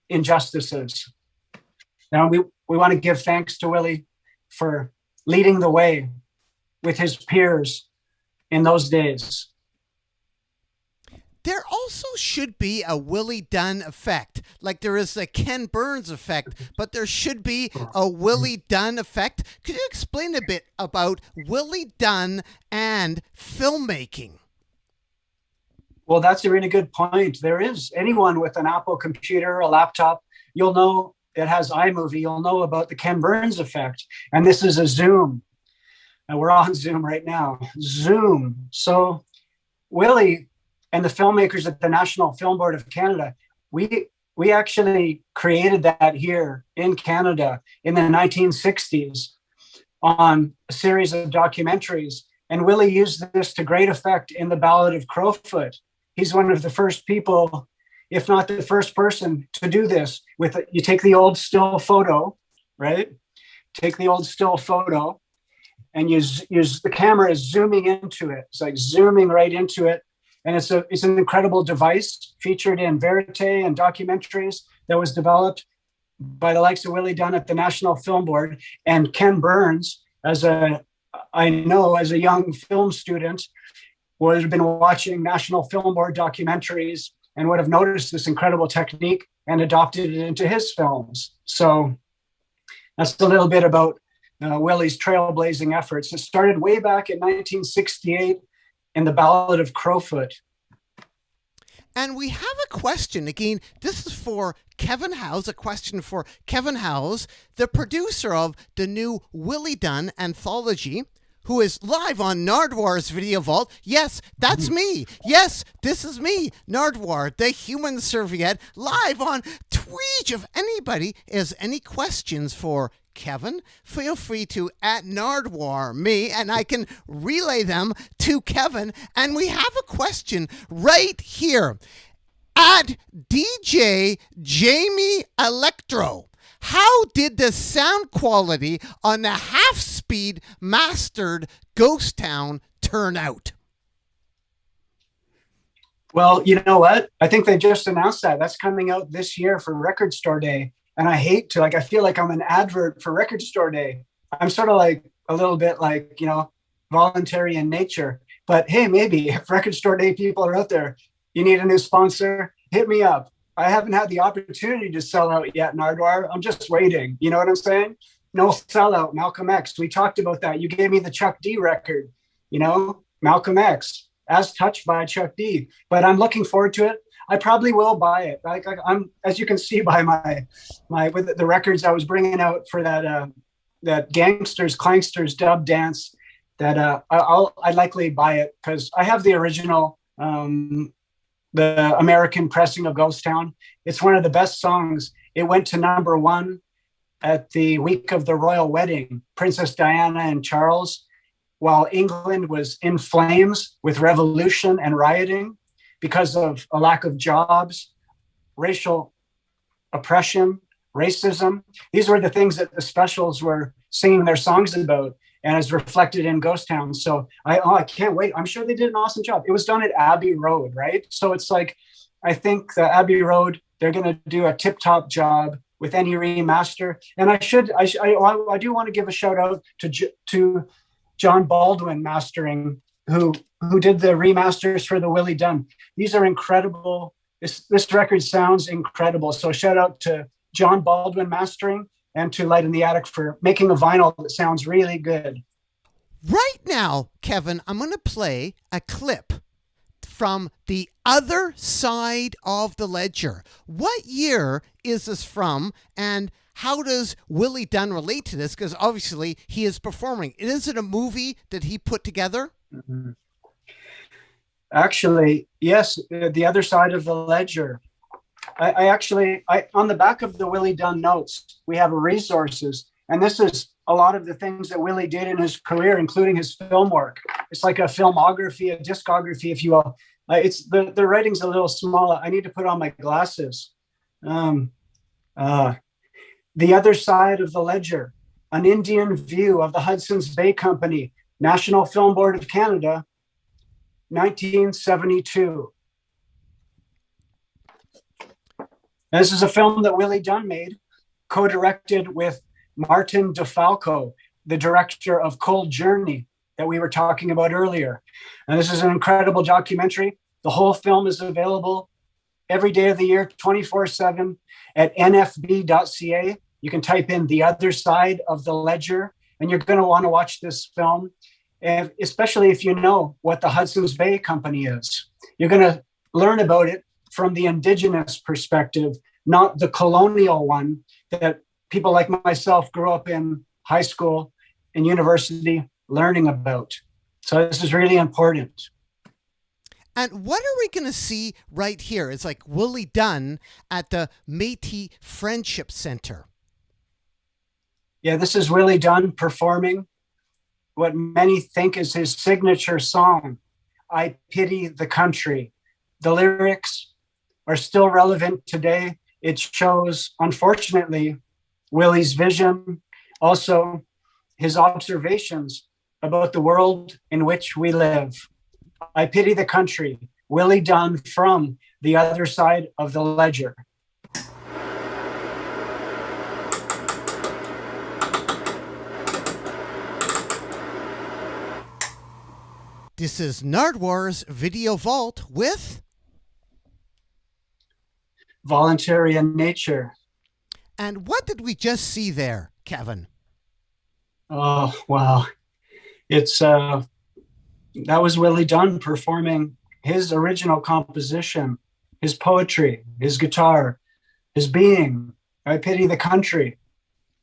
injustices. Now we want to give thanks to Willie for leading the way with his peers in those days. There also should be a Willie Dunn effect. Like there is a Ken Burns effect, but there should be a Willie Dunn effect. Could you explain a bit about Willie Dunn and filmmaking? Well, that's a really good point. There is anyone with an Apple computer, a laptop, you'll know that has iMovie, you'll know about the Ken Burns effect. And this is a Zoom. And we're on Zoom right now. Zoom. So Willie and the filmmakers at the National Film Board of Canada, we actually created that here in Canada in the 1960s on a series of documentaries. And Willie used this to great effect in the Ballad of Crowfoot. He's one of the first people, if not the first person, to do this. You take the old still photo, right? Take the old still photo and use the camera is zooming into it. It's like zooming right into it. And it's an incredible device featured in Vert and documentaries that was developed by the likes of Willie Dunn at the National Film Board. And Ken Burns, I know as a young film student, would have been watching National Film Board documentaries and would have noticed this incredible technique and adopted it into his films. So that's a little bit about Willie's trailblazing efforts. It started way back in 1968 in the Ballad of Crowfoot. And we have a question. Again, this is for Kevin Howes, a question for Kevin Howes, the producer of the new Willie Dunn Anthology, who is live on Nardwuar's Video Vault. Yes, that's me. Yes, this is me, Nardwuar, the human serviette, live on Twitch. If anybody has any questions for Kevin, feel free to @Nardwuar me, and I can relay them to Kevin. And we have a question right here at DJ Jamie Electro. How did the sound quality on the half-speed mastered Ghost Town turn out? Well, you know what? I think they just announced that. That's coming out this year for Record Store Day. And I hate to, I feel like I'm an advert for Record Store Day. I'm sort of like a little bit like, voluntary in nature. But hey, maybe if Record Store Day people are out there, you need a new sponsor, hit me up. I haven't had the opportunity to sell out yet, Nardwuar. I'm just waiting. You know what I'm saying? No sellout, Malcolm X. We talked about that. You gave me the Chuck D record, Malcolm X, As Touched by Chuck D. But I'm looking forward to it. I probably will buy it. I'm, as you can see by my with the records I was bringing out for that Gangsters Clanksters dub dance. That I'd likely buy it because I have the original. The American pressing of Ghost Town. It's one of the best songs. It went to #1 at the week of the royal wedding, Princess Diana and Charles, while England was in flames with revolution and rioting because of a lack of jobs, racial oppression, racism. These were the things that the Specials were singing their songs about, and is reflected in Ghost Town. So I can't wait. I'm sure they did an awesome job. It was done at Abbey Road, right? So it's like, I think the Abbey Road, they're going to do a tip-top job with any remaster. And I do want to give a shout out to John Baldwin Mastering, who did the remasters for the Willie Dunn. These are incredible. This record sounds incredible. So shout out to John Baldwin Mastering and to Light in the Attic for making a vinyl that sounds really good. Right now, Kevin, I'm going to play a clip from The Other Side of the Ledger. What year is this from, and how does Willie Dunn relate to this? Because obviously he is performing. Is it a movie that he put together? Mm-hmm. Actually, yes, The Other Side of the Ledger. I on the back of the Willie Dunn notes, we have resources, and this is a lot of the things that Willie did in his career, including his film work. It's like a filmography, a discography, if you will. It's the writing's a little small. I need to put on my glasses. The Other Side of the Ledger, An Indian View of the Hudson's Bay Company, National Film Board of Canada, 1972. This is a film that Willie Dunn made, co-directed with Martin DeFalco, the director of Cold Journey that we were talking about earlier. And this is an incredible documentary. The whole film is available every day of the year, 24/7 at nfb.ca. You can type in The Other Side of the Ledger, and you're going to want to watch this film, and especially if you know what the Hudson's Bay Company is. You're going to learn about it from the indigenous perspective, not the colonial one that people like myself grew up in high school and university learning about. So this is really important. And what are we going to see right here? It's like Willie Dunn at the Métis Friendship Center. Yeah, this is Willie Dunn performing what many think is his signature song, I Pity the Country. The lyrics are still relevant today. It shows, unfortunately, Willie's vision, also his observations about the world in which we live. I Pity the Country, Willie Dunn from The Other Side of the Ledger. This is Nardwuar's Video Vault with Voluntary in Nature. And what did we just see there, Kevin? Oh, wow. It's that was Willie Dunn performing his original composition, his poetry, his guitar, his being, I Pity the Country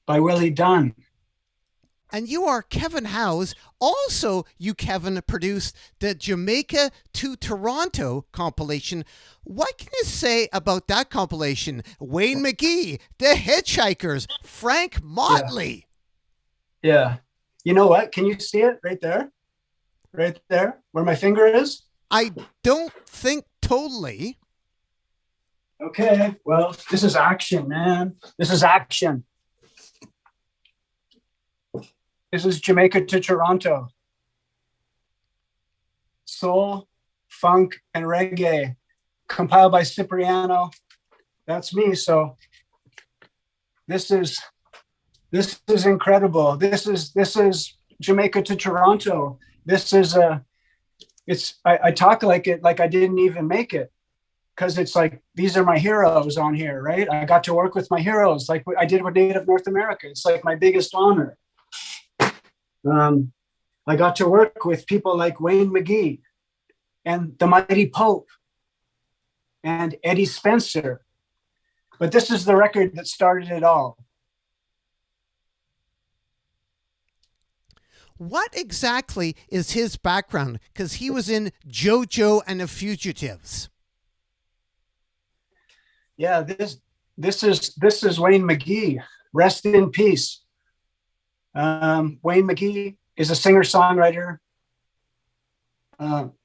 by Willie Dunn. And you are Kevin Howes. Also, you, Kevin, produced the Jamaica to Toronto compilation. What can you say about that compilation? Wayne Mcgee, the Hitchhikers, Frank Motley. Yeah. You know what? Can you see it right there? Right there where my finger is? I don't think totally. Okay. Well, this is action, man. This is action. This is Jamaica to Toronto. Soul, funk, and reggae, compiled by Cipriano. That's me. So this is incredible. This is Jamaica to Toronto. This is I talk like I didn't even make it, because it's like, these are my heroes on here, right? I got to work with my heroes like I did with Native North America. It's like my biggest honor. I got to work with people like Wayne Mcgee and the Mighty Pope and Eddie Spencer. But this is the record that started it all. What exactly is his background? Because he was in JoJo and the Fugitives. Yeah, this is Wayne Mcgee. Rest in peace. Wayne Mcgee is a singer-songwriter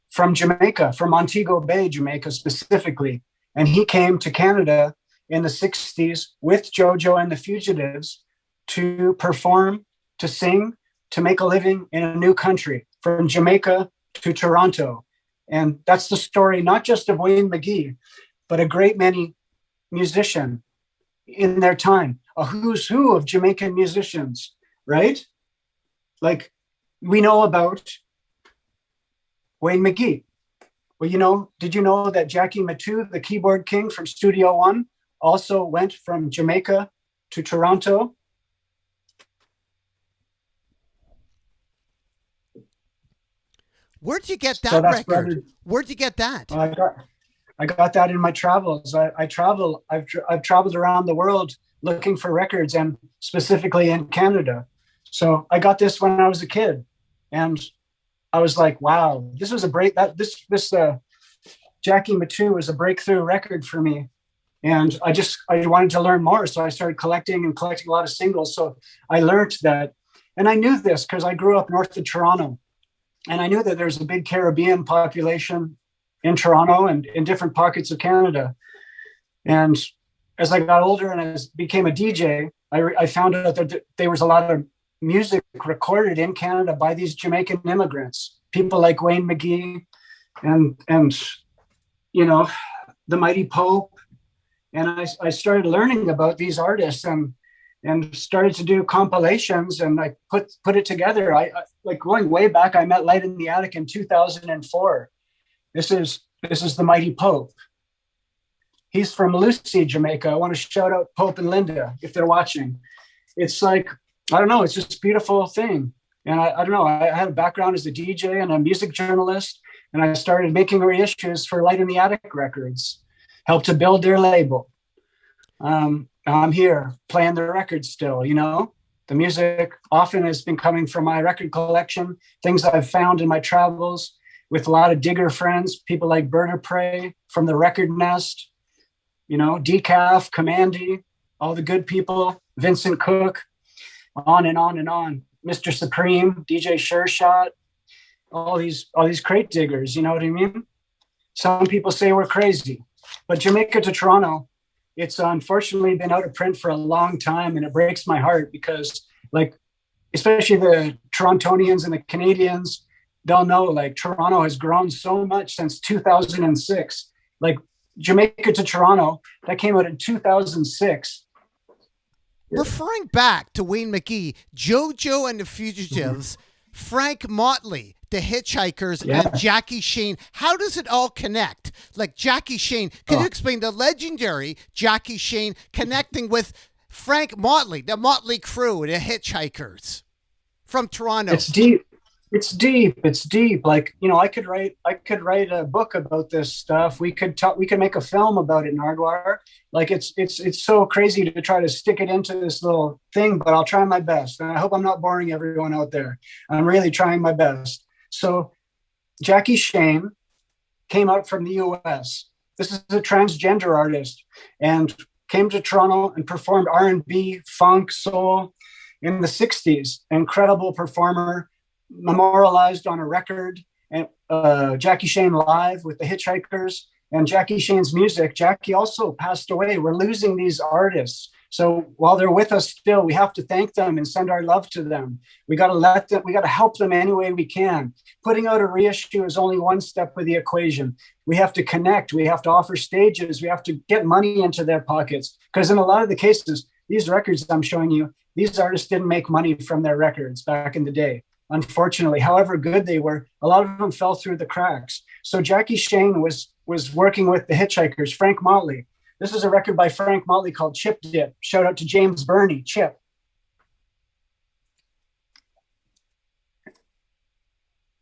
from Jamaica, from Montego Bay, Jamaica specifically. And he came to Canada in the 60s with JoJo and the Fugitives to perform, to sing, to make a living in a new country, from Jamaica to Toronto. And that's the story, not just of Wayne Mcgee, but a great many musicians in their time, a who's who of Jamaican musicians, right? Like, we know about Wayne Mcgee. Well, did you know that Jackie Matu, the keyboard king from Studio One, also went from Jamaica to Toronto? Where'd you get that record? Where'd you get that? I got that in my travels. I've traveled around the world looking for records, and specifically in Canada. So I got this when I was a kid, and I was like, wow, this was a break. Jackie Matu was a breakthrough record for me. And I wanted to learn more. So I started collecting a lot of singles. So I learned that, and I knew this because I grew up north of Toronto, and I knew that there's a big Caribbean population in Toronto and in different pockets of Canada. And as I got older and I became a DJ, I found out that there was a lot of music recorded in Canada by these Jamaican immigrants, people like Wayne Mcgee and the Mighty Pope. And I started learning about these artists and started to do compilations, and I put it together. I like going way back. I met Light in the Attic in 2004. This is the Mighty Pope. He's from Lucy, Jamaica. I want to shout out Pope and Linda if they're watching. It's like, I don't know, it's just a beautiful thing. And I don't know, I had a background as a DJ and a music journalist, and I started making reissues for Light in the Attic Records, helped to build their label. I'm here playing their records still, The music often has been coming from my record collection, things I've found in my travels with a lot of digger friends, people like Vert from the Record Nest, Decaf, Commandy, all the good people, Vincent Cook, on and on and on. Mr. Supreme, DJ Sure all these crate diggers, you know what I mean? Some people say we're crazy, but Jamaica to Toronto, it's unfortunately been out of print for a long time, and it breaks my heart because, like, especially the Torontonians and the Canadians, they'll know, like, Toronto has grown so much since 2006. Like, Jamaica to Toronto, that came out in 2006. Referring back to Wayne Mcgee, JoJo and the Fugitives, Frank Motley, the Hitchhikers, and Jackie Shane, how does it all connect? Like Jackie Shane, can you explain the legendary Jackie Shane connecting with Frank Motley, the Motley Crew, the Hitchhikers from Toronto? It's deep. It's deep. Like, I could write a book about this stuff. We could make a film about it, Nardwuar. Like, it's so crazy to try to stick it into this little thing, but I'll try my best. And I hope I'm not boring everyone out there. I'm really trying my best. So Jackie Shane came out from the US. This is a transgender artist and came to Toronto and performed R&B, funk, soul in the 60s. Incredible performer, memorialized on a record, and Jackie Shane Live with the Hitchhikers. And Jackie Shane's music, Jackie also passed away. We're losing these artists. So while they're with us still, we have to thank them and send our love to them. We got to help them any way we can. Putting out a reissue is only one step of the equation. We have to connect. We have to offer stages. We have to get money into their pockets. Because in a lot of the cases, these records I'm showing you, these artists didn't make money from their records back in the day. Unfortunately, however good they were, a lot of them fell through the cracks. So Jackie Shane was working with the Hitchhikers, Frank Motley. This is a record by Frank Motley called Chip Dip. Shout out to James Burney, Chip.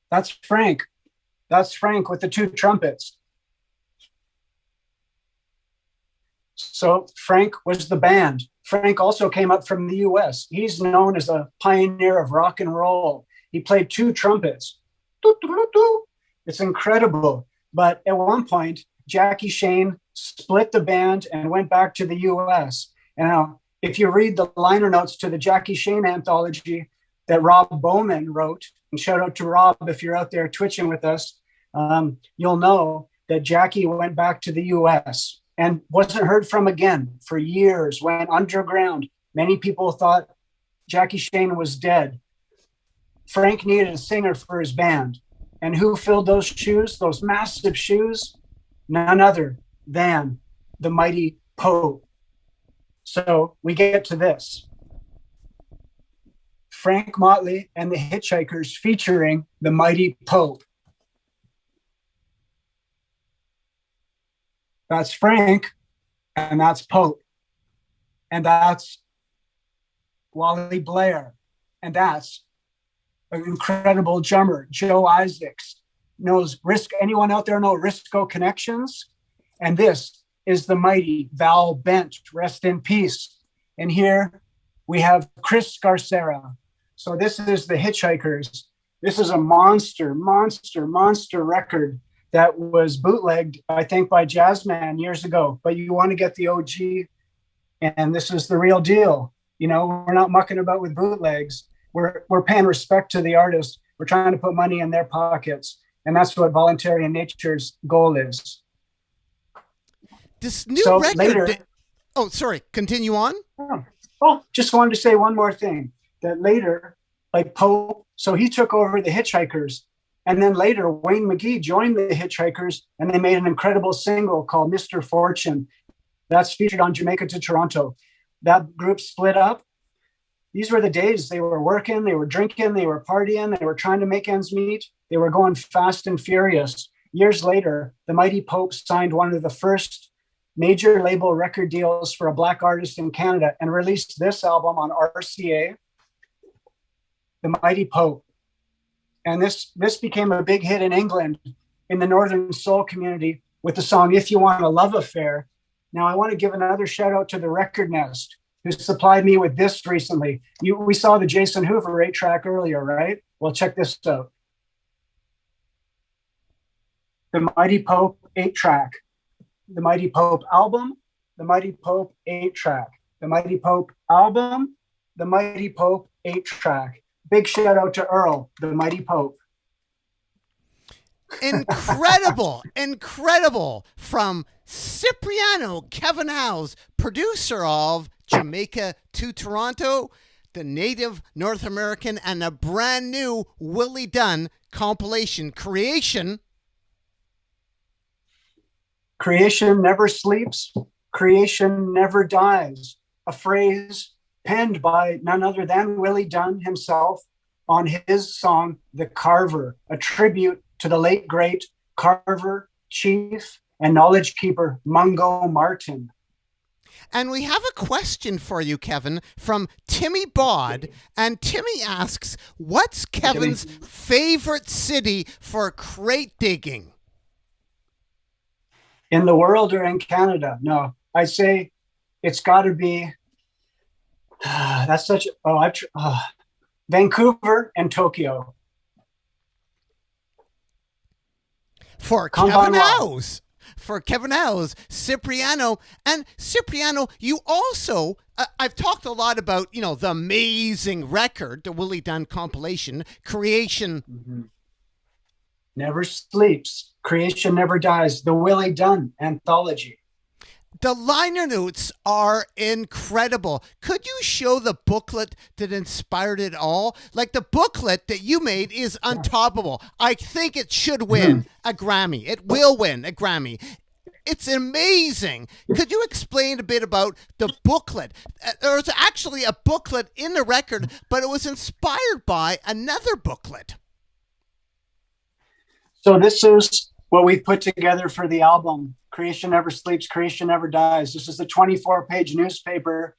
That's Frank. That's Frank with the two trumpets. So Frank was the band. Frank also came up from the US. He's known as a pioneer of rock and roll. He played two trumpets. It's incredible. But at one point, Jackie Shane split the band and went back to the US. And now, if you read the liner notes to the Jackie Shane anthology that Rob Bowman wrote, and shout out to Rob if you're out there twitching with us, you'll know that Jackie went back to the US and wasn't heard from again for years, went underground. Many people thought Jackie Shane was dead. Frank needed a singer for his band. And who filled those shoes, those massive shoes? None other than the Mighty Pope. So we get to this. Frank Motley and the Hitchhikers featuring the Mighty Pope. That's Frank, and that's Pope, and that's Wally Blair, and that's an incredible drummer, Joe Isaacs. Anyone out there know Risco Connections? And this is the mighty Val Bent, rest in peace. And here we have Chris Scarcera. So this is the Hitchhikers. This is a monster record that was bootlegged, I think, by Jazzman years ago. But you want to get the OG, and this is the real deal. You know, we're not mucking about with bootlegs. We're paying respect to the artist. We're trying to put money in their pockets. And that's what Voluntary in Nature's goal is. This new record. Sorry. Continue on. Just wanted to say one more thing. That later, like Pope, so he took over the Hitchhikers. And then later, Wayne Mcgee joined the Hitchhikers, and they made an incredible single called Mr. Fortune. That's featured on Jamaica to Toronto. That group split up. These were the days they were working, they were drinking, they were partying, they were trying to make ends meet. They were going fast and furious. Years later, the Mighty Pope signed one of the first major label record deals for a Black artist in Canada and released this album on RCA, The Mighty Pope. And this became a big hit in England in the Northern Soul community with the song If You Want a Love Affair. Now, I want to give another shout out to the Record Nest, who supplied me with this recently. We saw the Jason Hoover 8-track earlier, right? Well, check this out. The Mighty Pope 8-track. The Mighty Pope album, The Mighty Pope 8-track. The Mighty Pope album, The Mighty Pope 8-track. Big shout out to Earl, the Mighty Pope. Incredible from Cipriano Kevin Howes, producer of Jamaica to Toronto, the native North American, and a brand new Willie Dunn compilation, Creation. Creation never sleeps, creation never dies. A phrase penned by none other than Willie Dunn himself on his song, The Carver, a tribute to the late, great carver, chief, and knowledge keeper, Mungo Martin. And we have a question for you, Kevin, from Timmy Bod. And Timmy asks, what's Kevin's favorite city for crate digging? In the world or in Canada? No, I'd say it's got to be, Vancouver and Tokyo. For Kevin Howes. For Kevin Howes, Cipriano. And Cipriano, you also, I've talked a lot about, the amazing record, the Willie Dunn compilation, Creation. Mm-hmm. Never sleeps. Creation never dies. The Willie Dunn Anthology. The liner notes are incredible. Could you show the booklet that inspired it all? Like, the booklet that you made is untoppable. I think it should win a Grammy. It will win a Grammy. It's amazing. Could you explain a bit about the booklet? There's actually a booklet in the record, but it was inspired by another booklet. So this is what we put together for the album, Creation Never Sleeps, Creation Never Dies. This is a 24-page newspaper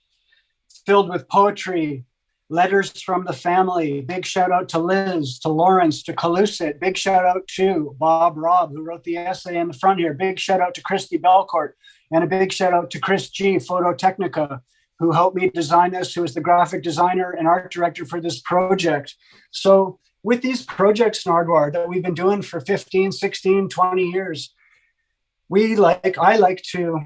filled with poetry, letters from the family. Big shout out to Liz, to Lawrence, to Calusit. Big shout out to Bob Robb, who wrote the essay in the front here. Big shout out to Christy Belcourt, and a big shout out to Chris G, Phototechnica, who helped me design this, who is the graphic designer and art director for this project. So with these projects, Nardwuar, that we've been doing for 15, 16, 20 years, I like to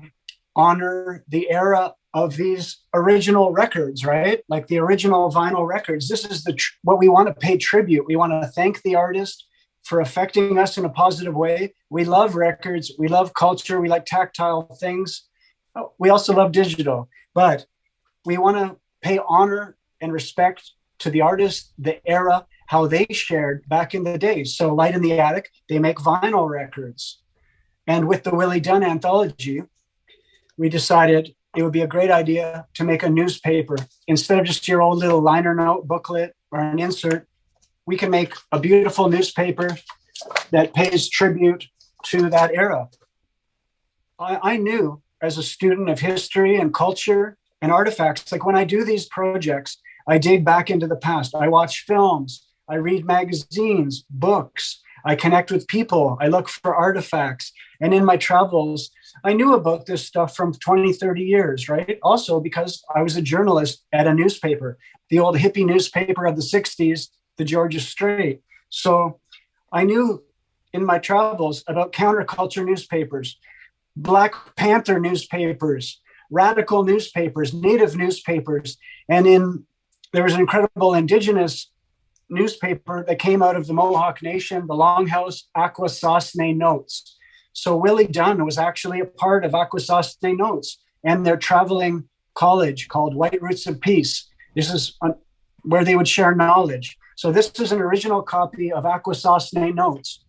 honor the era of these original records, right? Like the original vinyl records. This is what we want to pay tribute. We want to thank the artist for affecting us in a positive way. We love records. We love culture. We like tactile things. We also love digital, but we want to pay honor and respect to the artist, the era, how they shared back in the days. So Light in the Attic, they make vinyl records. And with the Willie Dunn Anthology, we decided it would be a great idea to make a newspaper. Instead of just your old little liner note booklet or an insert, we can make a beautiful newspaper that pays tribute to that era. I knew as a student of history and culture and artifacts, like when I do these projects, I dig back into the past. I watch films, I read magazines, books, I connect with people, I look for artifacts. And in my travels, I knew about this stuff from 20, 30 years, right? Also because I was a journalist at a newspaper, the old hippie newspaper of the 60s, the Georgia Straight. So I knew in my travels about counterculture newspapers, Black Panther newspapers, radical newspapers, native newspapers. And there was an incredible indigenous newspaper that came out of the Mohawk Nation, the Longhouse Akwesasne Notes. So Willie Dunn was actually a part of Akwesasne Notes and their traveling college called White Roots of Peace. This is where they would share knowledge. So this is an original copy of Akwesasne Notes.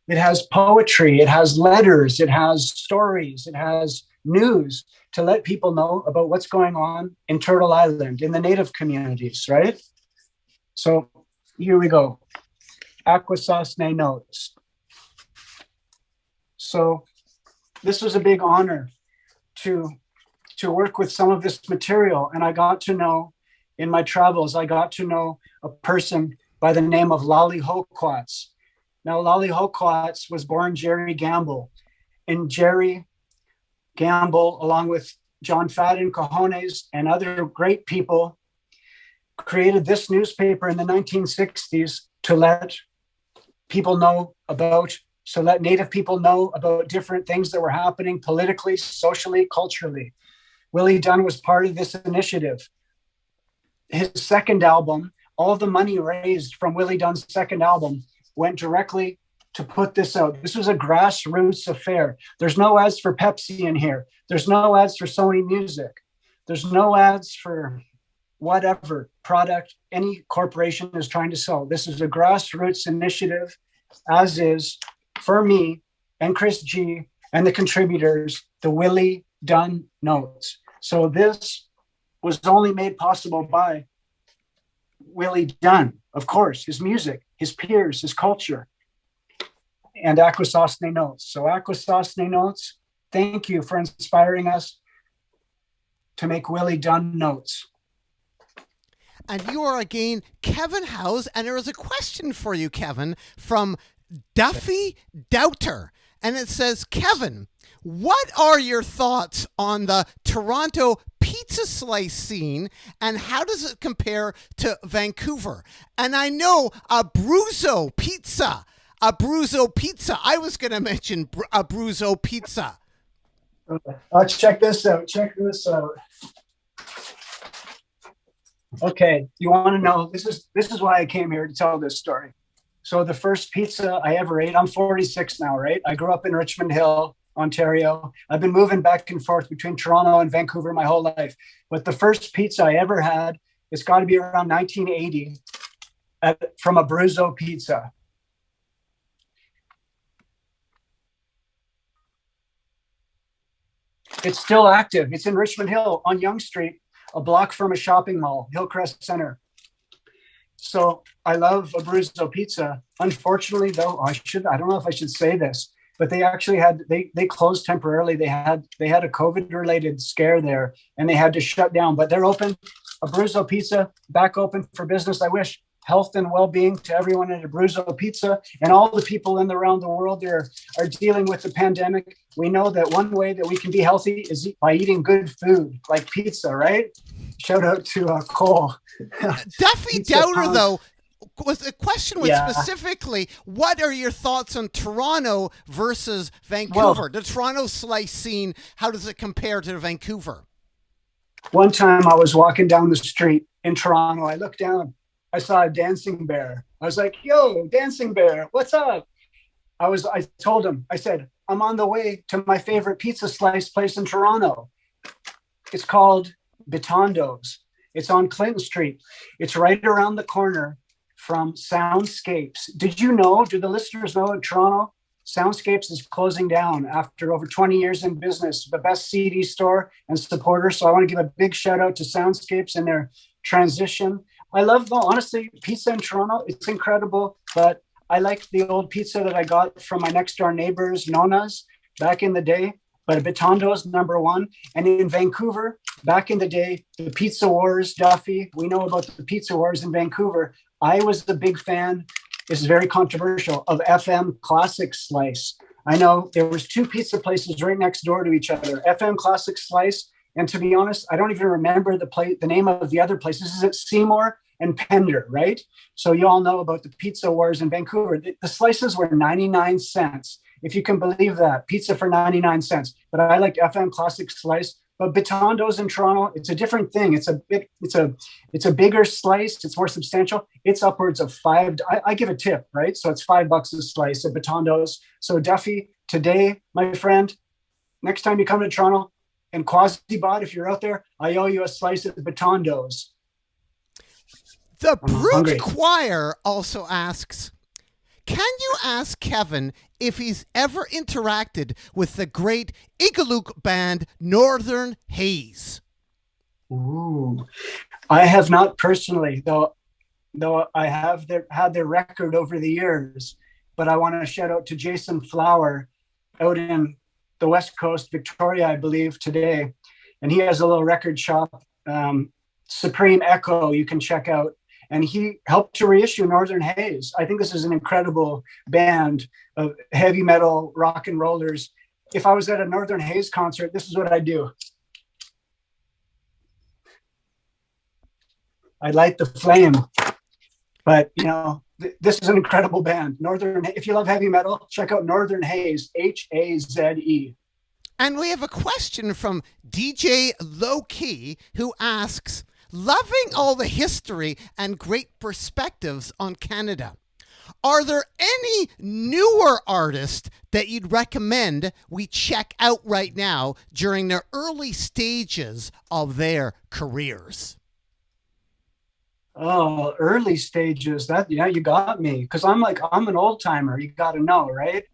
It has poetry, it has letters, it has stories, it has news to let people know about what's going on in Turtle Island, in the native communities, right? So here we go. Akwesasne Notes. So this was a big honor to work with some of this material. And I got to know, in my travels, I got to know a person by the name of Lolly Hoquats. Now, Lolly Hoquats was born Jerry Gamble. And Jerry Gamble, along with John Fadden Cojones and other great people, created this newspaper in the 1960s to let people know about, so let Native people know about different things that were happening politically, socially, culturally. Willie Dunn was part of this initiative. His second album, all the money raised from Willie Dunn's second album went directly to put this out. This was a grassroots affair. There's no ads for Pepsi in here. There's no ads for Sony Music. There's no ads for whatever product any corporation is trying to sell. This is a grassroots initiative, as is, for me and Chris G and the contributors, the Willie Dunn Notes. So this was only made possible by Willie Dunn, of course, his music, his peers, his culture, and Akwesasne Notes. So Akwesasne Notes, thank you for inspiring us to make Willie Dunn Notes. And you are again Kevin Howes, and there is a question for you, Kevin, from Duffy Doubter. And it says, Kevin, what are your thoughts on the Toronto pizza slice scene, and how does it compare to Vancouver? And I know Abruzzo pizza. I was going to mention Abruzzo pizza. Check this out. Okay, you want to know, this is why I came here to tell this story. So the first pizza I ever ate, I'm 46 now, right? I grew up in Richmond Hill, Ontario. I've been moving back and forth between Toronto and Vancouver my whole life. But the first pizza I ever had, it's got to be around 1980 from Abruzzo Pizza. It's still active. It's in Richmond Hill on Yonge Street, a block from a shopping mall, Hillcrest Center. So I love Abruzzo Pizza. Unfortunately, though, I don't know if I should say this, but they actually they closed temporarily. They had a COVID-related scare there, and they had to shut down. But they're open. Abruzzo Pizza back open for business. I wish health and well-being to everyone at Abruzzo Pizza and all the people around the world there are dealing with the pandemic. We know that one way that we can be healthy is by eating good food, like pizza, right? Shout out to Cole. Duffy Doubter, though, the question was specifically, what are your thoughts on Toronto versus Vancouver? Well, the Toronto slice scene, how does it compare to Vancouver? One time I was walking down the street in Toronto. I looked down. I saw a dancing bear. I was like, yo, dancing bear, what's up? I told him, I said, I'm on the way to my favorite pizza slice place in Toronto. It's called Bitondo's. It's on Clinton Street. It's right around the corner from Soundscapes. Do the listeners know in Toronto, Soundscapes is closing down after over 20 years in business, the best CD store and supporter. So I want to give a big shout out to Soundscapes and their transition. I love, though, honestly, pizza in Toronto. It's incredible, but I like the old pizza that I got from my next door neighbors, Nona's, back in the day. But Bitondo's number one. And in Vancouver, back in the day, the Pizza Wars, Duffy, we know about the Pizza Wars in Vancouver. I was a big fan, this is very controversial, of FM Classic Slice. I know there was two pizza places right next door to each other, FM Classic Slice. And to be honest, I don't even remember the name of the other place. This is at Seymour and Pender, right? So you all know about the Pizza Wars in Vancouver. The slices were 99 cents. If you can believe that, pizza for 99 cents. But I liked FM Classic Slice. But Bitondo's in Toronto, it's a different thing. It's a bigger slice. It's more substantial. It's upwards of $5. I give a tip, right? So it's $5 a slice at Bitondo's. So Duffy, today, my friend, next time you come to Toronto, and Quasibot, if you're out there, I owe you a slice at Bitondo's. The Brute Choir also asks, can you ask Kevin if he's ever interacted with the great Igaluk band Northern Haze? Ooh, I have not personally, though I have had their record over the years. But I want to shout out to Jason Flower out in the West Coast, Victoria, I believe, today. And he has a little record shop, Supreme Echo, you can check out. And he helped to reissue Northern Haze. I think this is an incredible band of heavy metal rock and rollers. If I was at a Northern Haze concert, this is what I'd do. I'd light the flame. But, you know, this is an incredible band. If you love heavy metal, check out Northern Haze, Haze. And we have a question from DJ Lowkey, who asks, loving all the history and great perspectives on Canada, are there any newer artists that you'd recommend we check out right now during their early stages of their careers? Oh, early stages. You got me. Because I'm an old timer. You got to know, right?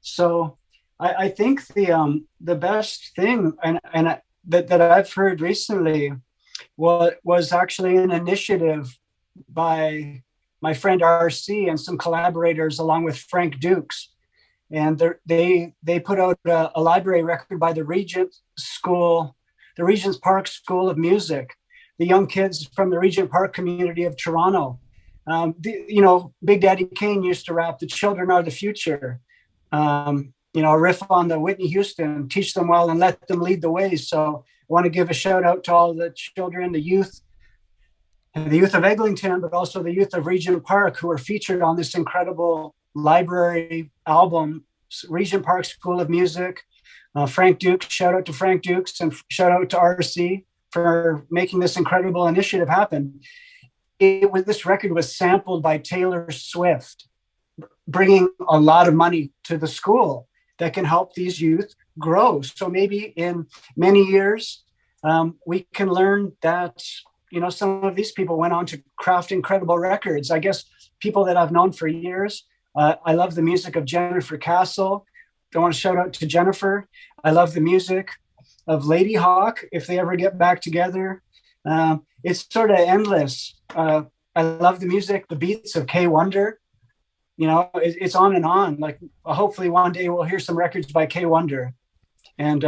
So I think the best thing that I've heard recently was actually an initiative by my friend RC and some collaborators along with Frank Dukes. And they put out a library record by the Regent's Park School of Music, the young kids from the Regent Park community of Toronto. Big Daddy Kane used to rap, "The children are the future." A riff on the Whitney Houston, "Teach them well and let them lead the way." So I want to give a shout out to all the children, the youth of Eglinton, but also the youth of Regent Park, who are featured on this incredible library album, Regent Park School of Music. Frank Dukes, shout out to Frank Dukes, and shout out to RC for making this incredible initiative happen. This record was sampled by Taylor Swift, bringing a lot of money to the school that can help these youth grow. So maybe in many years, we can learn that, some of these people went on to craft incredible records. I guess people that I've known for years, I love the music of Jennifer Castle. I want to shout out to Jennifer. I love the music of Lady Hawk, if they ever get back together. It's sort of endless. I love the music, the beats of Kay Wonder. It's on and on. Like, hopefully one day we'll hear some records by Kay Wonder, and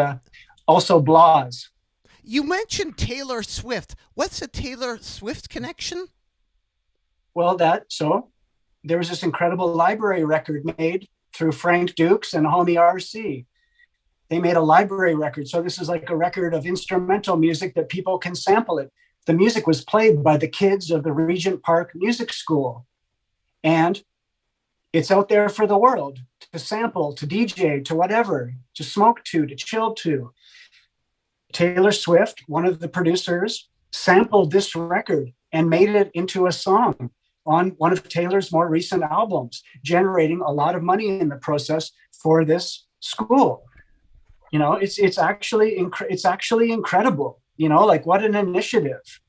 also Blas. You mentioned Taylor Swift. What's a Taylor Swift connection? Well, there was this incredible library record made through Frank Dukes and homie RC. They made a library record. So this is like a record of instrumental music that people can sample it. The music was played by the kids of the Regent Park Music School. And it's out there for the world to sample, to DJ, to whatever, to smoke to chill to. Taylor Swift, one of the producers, sampled this record and made it into a song on one of Taylor's more recent albums, generating a lot of money in the process for this school. It's actually incredible. What an initiative.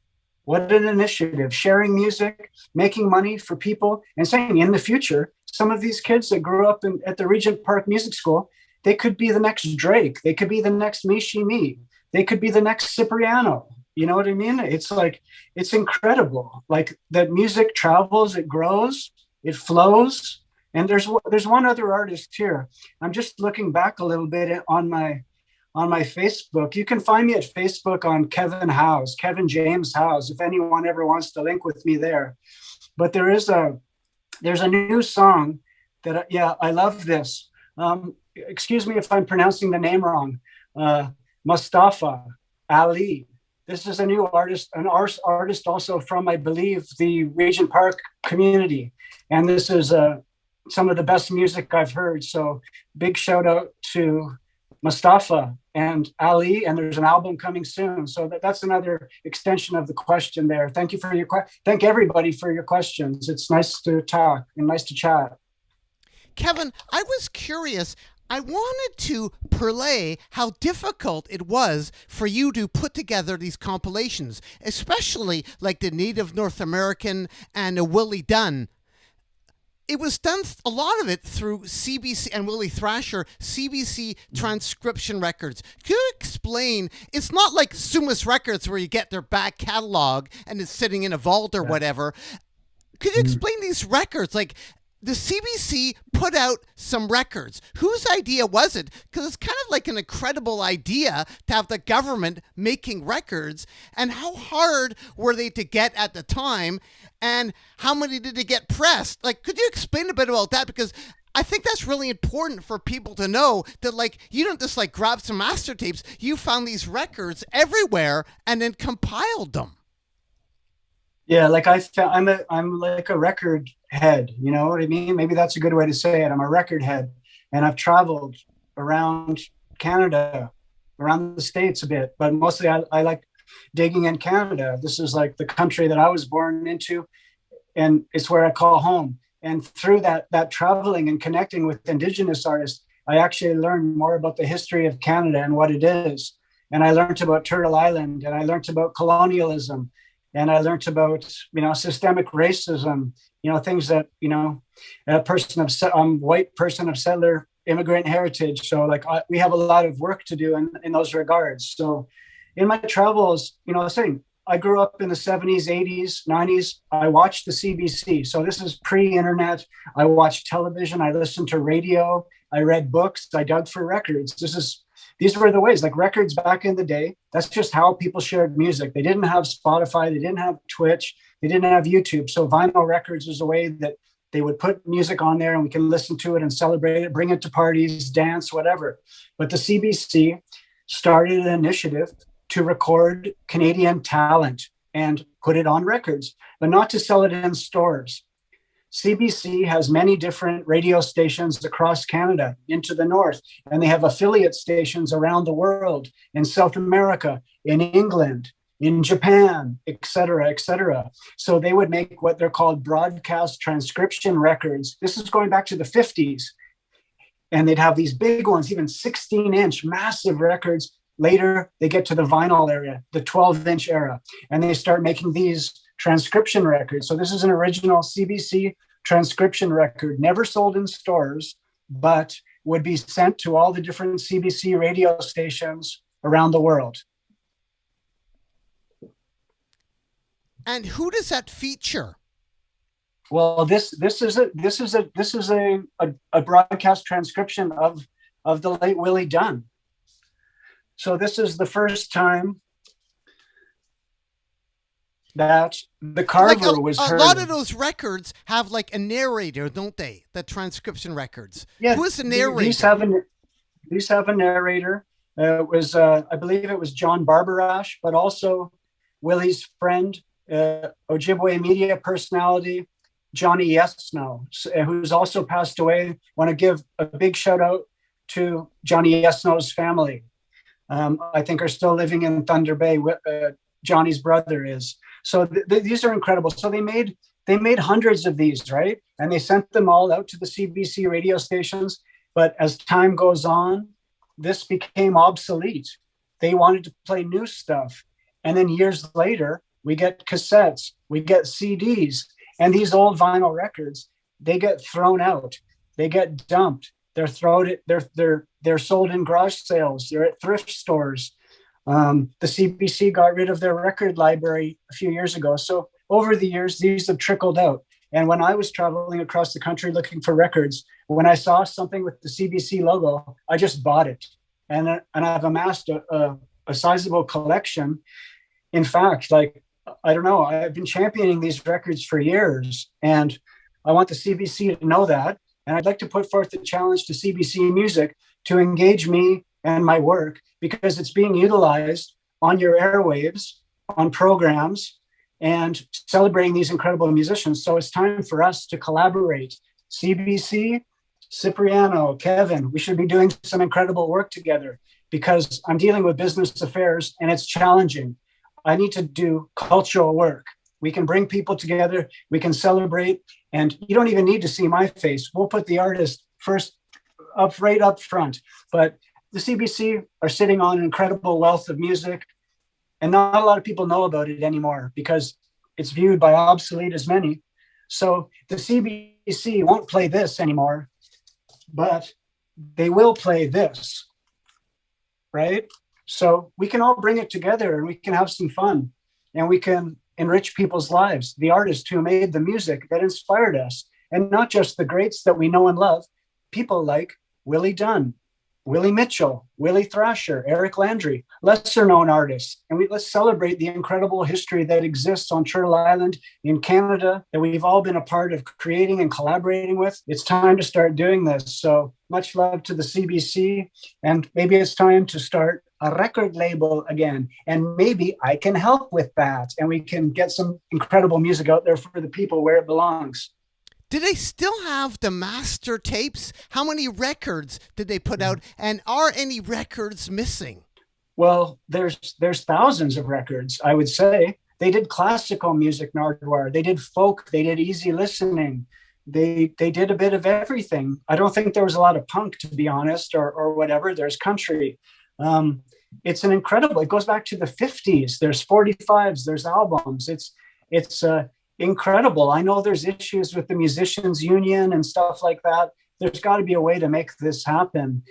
What an initiative, sharing music, making money for people, and saying in the future, some of these kids that grew up at the Regent Park Music School, they could be the next Drake. They could be the next Mishi Me. They could be the next Cipriano. You know what I mean? It's like, it's incredible. Like that music travels, it grows, it flows. And there's one other artist here. I'm just looking back a little bit on my Facebook. You can find me at Facebook on Kevin James House, if anyone ever wants to link with me there. But there's a new song that, I love this. Excuse me if I'm pronouncing the name wrong. Mustafa Ali. This is a new artist, an artist also from, I believe, the Regent Park community. And this is some of the best music I've heard. So big shout out to Mustafa and Ali, and there's an album coming soon. So that's another extension of the question there. Thank you for thank everybody for your questions. It's nice to talk and nice to chat. Kevin, I was curious. I wanted to parlay how difficult it was for you to put together these compilations, especially like the Native North American and a Willie Dunn. It was done, a lot of it, through CBC and Willie Thrasher, CBC transcription records. Could you explain, it's not like Sumas Records where you get their back catalog and it's sitting in a vault or whatever. Could you explain these records? Like, the CBC put out some records. Whose idea was it? Because it's kind of like an incredible idea to have the government making records. And how hard were they to get at the time? And how many did they get pressed? Like, could you explain a bit about that? Because I think that's really important for people to know that, like, you don't just like grab some master tapes. You found these records everywhere and then compiled them. Yeah, like I'm like a record head, you know what I mean? Maybe that's a good way to say it. I'm a record head, and I've traveled around Canada, around the States a bit, but mostly I like digging in Canada. This is like the country that I was born into, and it's where I call home. And through that traveling and connecting with Indigenous artists, I actually learned more about the history of Canada and what it is. And I learned about Turtle Island, and I learned about colonialism, and I learned about, systemic racism, things that, white person of settler immigrant heritage. So like we have a lot of work to do in those regards. So in my travels, I grew up in the 70s, 80s, 90s. I watched the CBC. So this is pre-internet. I watched television. I listened to radio. I read books. I dug for records. These were the ways, like records back in the day. That's just how people shared music. They didn't have Spotify. They didn't have Twitch. They didn't have YouTube. So vinyl records was a way that they would put music on there and we can listen to it and celebrate it, bring it to parties, dance, whatever. But the CBC started an initiative to record Canadian talent and put it on records, but not to sell it in stores. CBC has many different radio stations across Canada into the north, and they have affiliate stations around the world, in South America, in England, in Japan, et cetera, et cetera. So they would make what they're called broadcast transcription records. This is going back to the 50s. And they'd have these big ones, even 16-inch massive records. Later, they get to the vinyl area, the 12-inch era, and they start making these transcription records. So this is an original CBC transcription record, never sold in stores, but would be sent to all the different CBC radio stations around the world. And who does that feature? Well, this is a broadcast transcription of the late Willie Dunn. So this is the first time that the carver was heard. A lot of those records have like a narrator, don't they? The transcription records. Yeah. Who is the narrator? These have a narrator. I believe it was John Barbarash, but also Willie's friend, Ojibwe media personality, Johnny Yesno, who's also passed away. Want to give a big shout out to Johnny Yesno's family. I think are still living in Thunder Bay. Johnny's brother is. So these are incredible. So they made hundreds of these, right? And they sent them all out to the CBC radio stations. But as time goes on, this became obsolete. They wanted to play new stuff. And then years later, we get cassettes, we get CDs, and these old vinyl records, they get thrown out, they get dumped, they're sold in garage sales, they're at thrift stores. The CBC got rid of their record library a few years ago. So over the years, these have trickled out. And when I was traveling across the country looking for records, when I saw something with the CBC logo, I just bought it. And I've amassed a sizable collection. In fact, like, I don't know, I've been championing these records for years, and I want the CBC to know that. And I'd like to put forth the challenge to CBC Music to engage me and my work, because it's being utilized on your airwaves, on programs, and celebrating these incredible musicians. So it's time for us to collaborate. CBC, Cipriano, Kevin, we should be doing some incredible work together, because I'm dealing with business affairs and it's challenging. I need to do cultural work. We can bring people together, we can celebrate, and you don't even need to see my face. We'll put the artist first right up front. But the CBC are sitting on an incredible wealth of music, and not a lot of people know about it anymore because it's viewed by obsolete as many. So the CBC won't play this anymore, but they will play this, right? So we can all bring it together and we can have some fun, and we can enrich people's lives, the artists who made the music that inspired us, and not just the greats that we know and love, people like Willie Dunn, Willie Mitchell, Willie Thrasher, Eric Landry, lesser known artists. And let's celebrate the incredible history that exists on Turtle Island in Canada that we've all been a part of creating and collaborating with. It's time to start doing this. So much love to the CBC, and maybe it's time to start a record label again. And maybe I can help with that, and we can get some incredible music out there for the people where it belongs. Do they still have the master tapes? How many records did they put out? And are any records missing? Well, there's thousands of records, I would say. They did classical music, Nardwuar. They did folk. They did easy listening. They did a bit of everything. I don't think there was a lot of punk, to be honest, or whatever. There's country. It's an incredible, it goes back to the 50s. There's 45s, there's albums. It's incredible. I know there's issues with the musicians union and stuff like that. There's got to be a way to make this happen.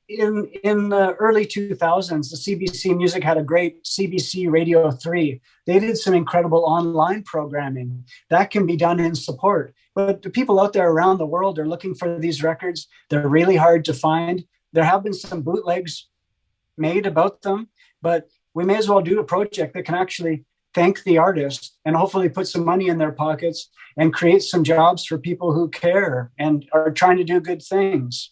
In the early 2000s, the CBC Music had a great CBC Radio 3. They did some incredible online programming that can be done in support. But the people out there around the world are looking for these records. They're really hard to find. There have been some bootlegs made about them, but we may as well do a project that can actually thank the artist and hopefully put some money in their pockets and create some jobs for people who care and are trying to do good things.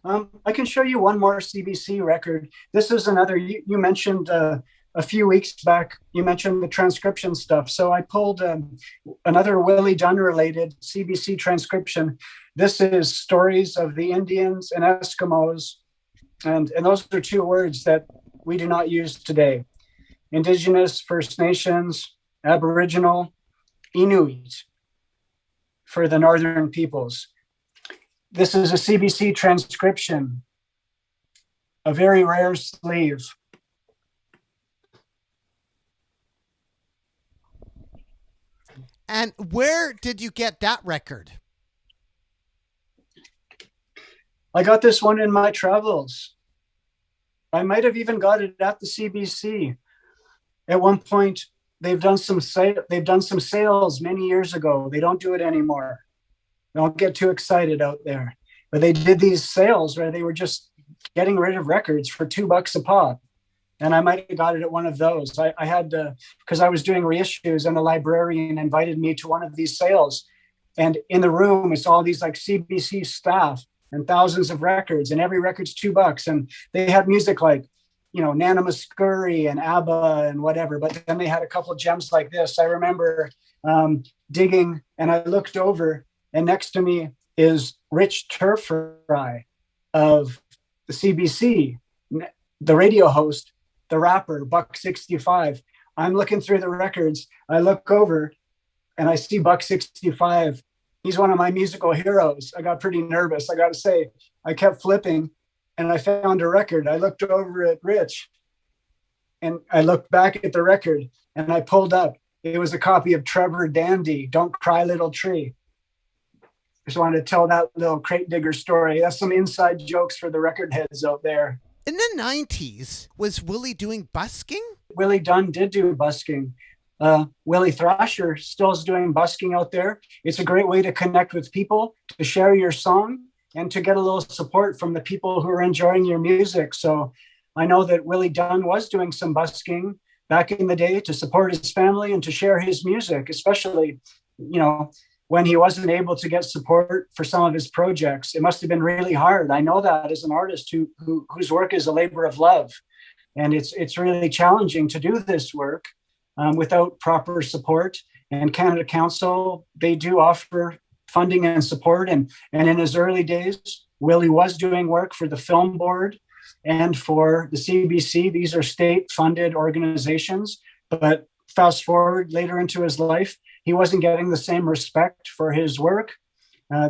I can show you one more CBC record. This is another, you mentioned a few weeks back, you mentioned the transcription stuff. So I pulled another Willie Dunn related CBC transcription. This is Stories of the Indians and Eskimos. And those are two words that we do not use today. Indigenous, First Nations, Aboriginal, Inuit for the northern peoples. This is a CBC transcription, a very rare sleeve. And where did you get that record? I got this one in my travels. I might have even got it at the CBC. At one point, they've done some sales many years ago. They don't do it anymore. Don't get too excited out there. But they did these sales where they were just getting rid of records for $2 a pop. And I might have got it at one of those. I had to, because I was doing reissues, and the librarian invited me to one of these sales. And in the room, it's all these like CBC staff and thousands of records, and every record's $2. And they had music like, you know, Nana Muscuri and ABBA and whatever. But then they had a couple of gems like this. I remember digging, and I looked over, and next to me is Rich Turfry of the CBC, the radio host, the rapper, Buck 65. I'm looking through the records. I look over and I see Buck 65. He's one of my musical heroes. I got pretty nervous, I got to say. I kept flipping and I found a record. I looked over at Rich and I looked back at the record and I pulled up. It was a copy of Trevor Dandy, Don't Cry Little Tree. just wanted to tell that little crate digger story. That's some inside jokes for the record heads out there. In the 90s, was Willie doing busking? Willie Dunn did do busking. Willie Thrasher still is doing busking out there. It's a great way to connect with people, to share your song, and to get a little support from the people who are enjoying your music. So I know that Willie Dunn was doing some busking back in the day to support his family and to share his music, especially, when he wasn't able to get support for some of his projects. It must have been really hard. I know that as an artist whose work is a labor of love. And it's really challenging to do this work without proper support. And Canada Council, they do offer funding and support. And in his early days, Willie was doing work for the Film Board and for the CBC. These are state-funded organizations. But fast forward later into his life, he wasn't getting the same respect for his work.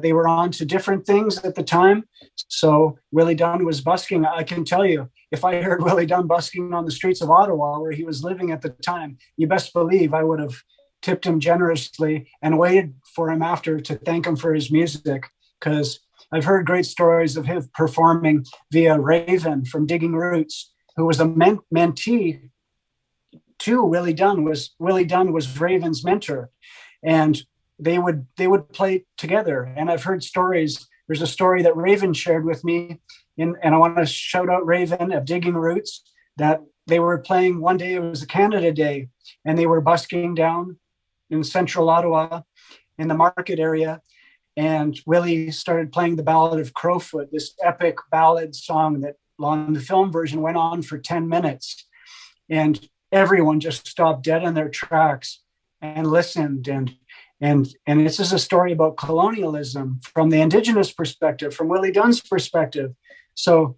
They were on to different things at the time. So Willie Dunn was busking. I can tell you, if I heard Willie Dunn busking on the streets of Ottawa, where he was living at the time, you best believe I would have tipped him generously and waited for him after to thank him for his music. Because I've heard great stories of him performing via Raven from Digging Roots, who was a mentee to Willie Dunn. Willie Dunn was Raven's mentor, and they would play together. And I've heard stories. There's a story that Raven shared with me, and I want to shout out Raven of Digging Roots, that they were playing one day. It was a Canada Day, and they were busking down in central Ottawa in the market area. And Willie started playing the Ballad of Crowfoot, this epic ballad song that on the film version went on for 10 minutes. And everyone just stopped dead in their tracks and listened. And this is a story about colonialism from the Indigenous perspective, from Willie Dunn's perspective. So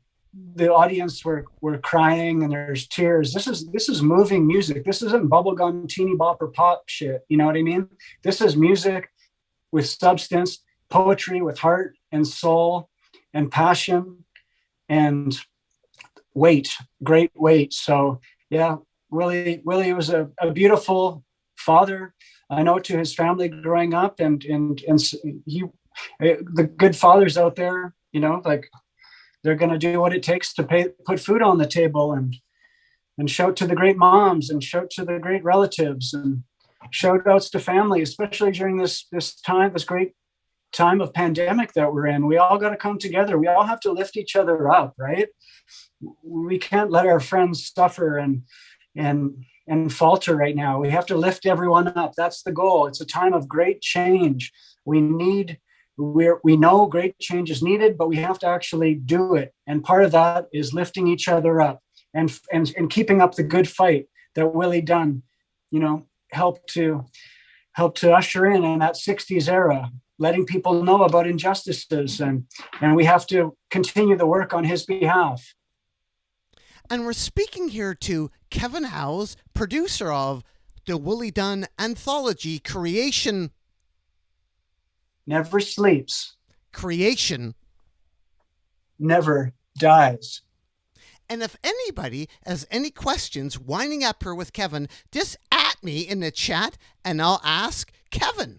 the audience were crying and there's tears. This is moving music. This isn't bubblegum teeny bopper pop shit. You know what I mean? This is music with substance, poetry with heart and soul and passion and weight, great weight. So yeah, Willie was a beautiful father. I know, to his family growing up, and he, the good fathers out there, like, they're going to do what it takes to put food on the table, and shout to the great moms and shout to the great relatives and shout outs to family, especially during this great time of pandemic that we're in. We all got to come together. We all have to lift each other up, right? We can't let our friends suffer and falter right now. We have to lift everyone up. That's the goal. It's a time of great change. We know great change is needed, but we have to actually do it. And part of that is lifting each other up and keeping up the good fight that Willie Dunn, helped to usher in that 60s era, letting people know about injustices. And we have to continue the work on his behalf. And we're speaking here to Kevin Howes, producer of the Willie Dunn Anthology, Creation Never Sleeps. Creation Never Dies. And if anybody has any questions winding up here with Kevin, just at me in the chat and I'll ask Kevin.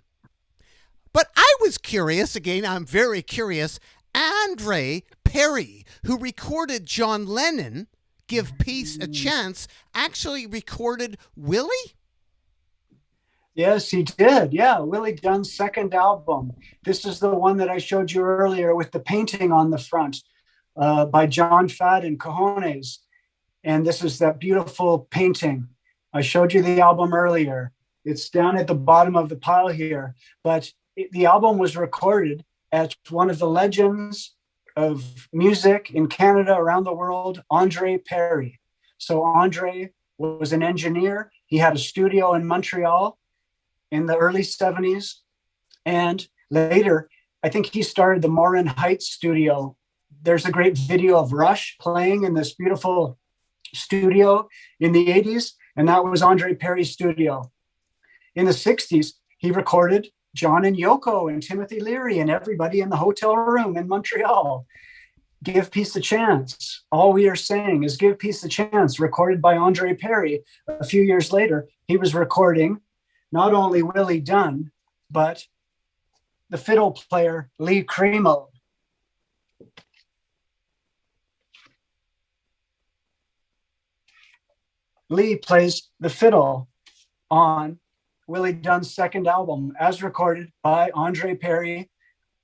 But I was curious, again, I'm very curious, Andre Perry, who recorded John Lennon, Give Peace a Chance, actually recorded Willie? Yes, he did. Yeah, Willie Dunn's second album. This is the one that I showed you earlier with the painting on the front by John Fadden, Cojones. And this is that beautiful painting. I showed you the album earlier. It's down at the bottom of the pile here. But the album was recorded at one of the legends of music in Canada, around the world, Andre Perry. So Andre was an engineer. He had a studio in Montreal in the early 70s. And later, I think he started the Morin Heights studio. There's a great video of Rush playing in this beautiful studio in the 80s. And that was Andre Perry's studio. In the 60s, he recorded John and Yoko and Timothy Leary and everybody in the hotel room in Montreal. Give Peace a Chance. All we are saying is Give Peace a Chance, recorded by Andre Perry. A few years later, he was recording not only Willie Dunn, but the fiddle player, Lee Cremo. Lee plays the fiddle on Willie Dunn's second album, as recorded by Andre Perry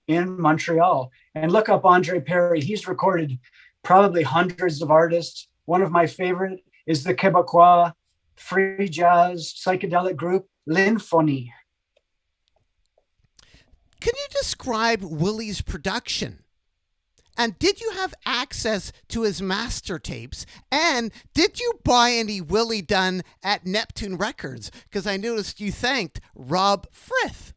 in Montreal. And look up Andre Perry. He's recorded probably hundreds of artists. One of my favorite is the Quebecois free jazz psychedelic group L'Infonie. Can you describe Willie's production? And did you have access to his master tapes? And did you buy any Willie Dunn at Neptune Records? Because I noticed you thanked Rob Frith.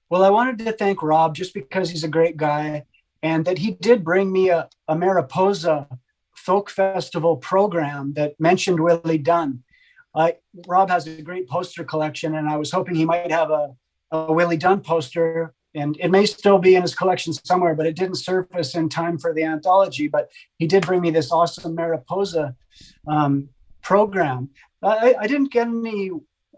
Well, I wanted to thank Rob just because he's a great guy and that he did bring me a Mariposa folk festival program that mentioned Willie Dunn. Rob has a great poster collection, and I was hoping he might have a Willie Dunn poster, and it may still be in his collection somewhere, but it didn't surface in time for the anthology. But he did bring me this awesome Mariposa program. I didn't get any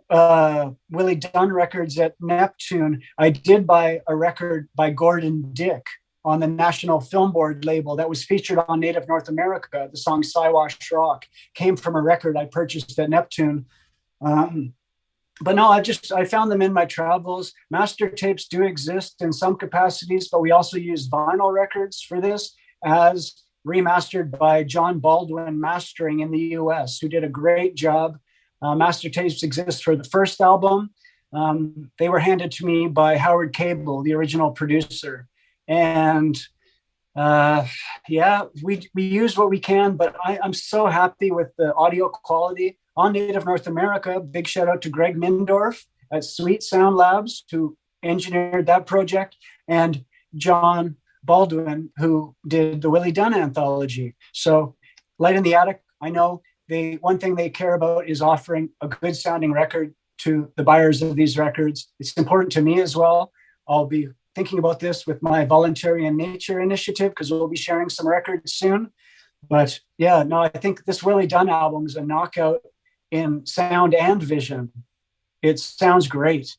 Willie Dunn records at Neptune. I did buy a record by Gordon Dick on the National Film Board label that was featured on Native North America. The song Siwash Rock came from a record I purchased at Neptune. But no, I found them in my travels. Master tapes do exist in some capacities, but we also use vinyl records for this, as remastered by John Baldwin Mastering in the US, who did a great job. Master tapes exist for the first album. They were handed to me by Howard Cable, the original producer. And we use what we can, but I'm so happy with the audio quality. On Native North America, big shout out to Greg Mindorf at Sweet Sound Labs, who engineered that project, and John Baldwin, who did the Willie Dunn anthology. So Light in the Attic, I know one thing they care about is offering a good sounding record to the buyers of these records. It's important to me as well. I'll be thinking about this with my Voluntary in Nature initiative, because we'll be sharing some records soon. But yeah, no, I think this Willie Dunn album is a knockout in sound and vision. It sounds great.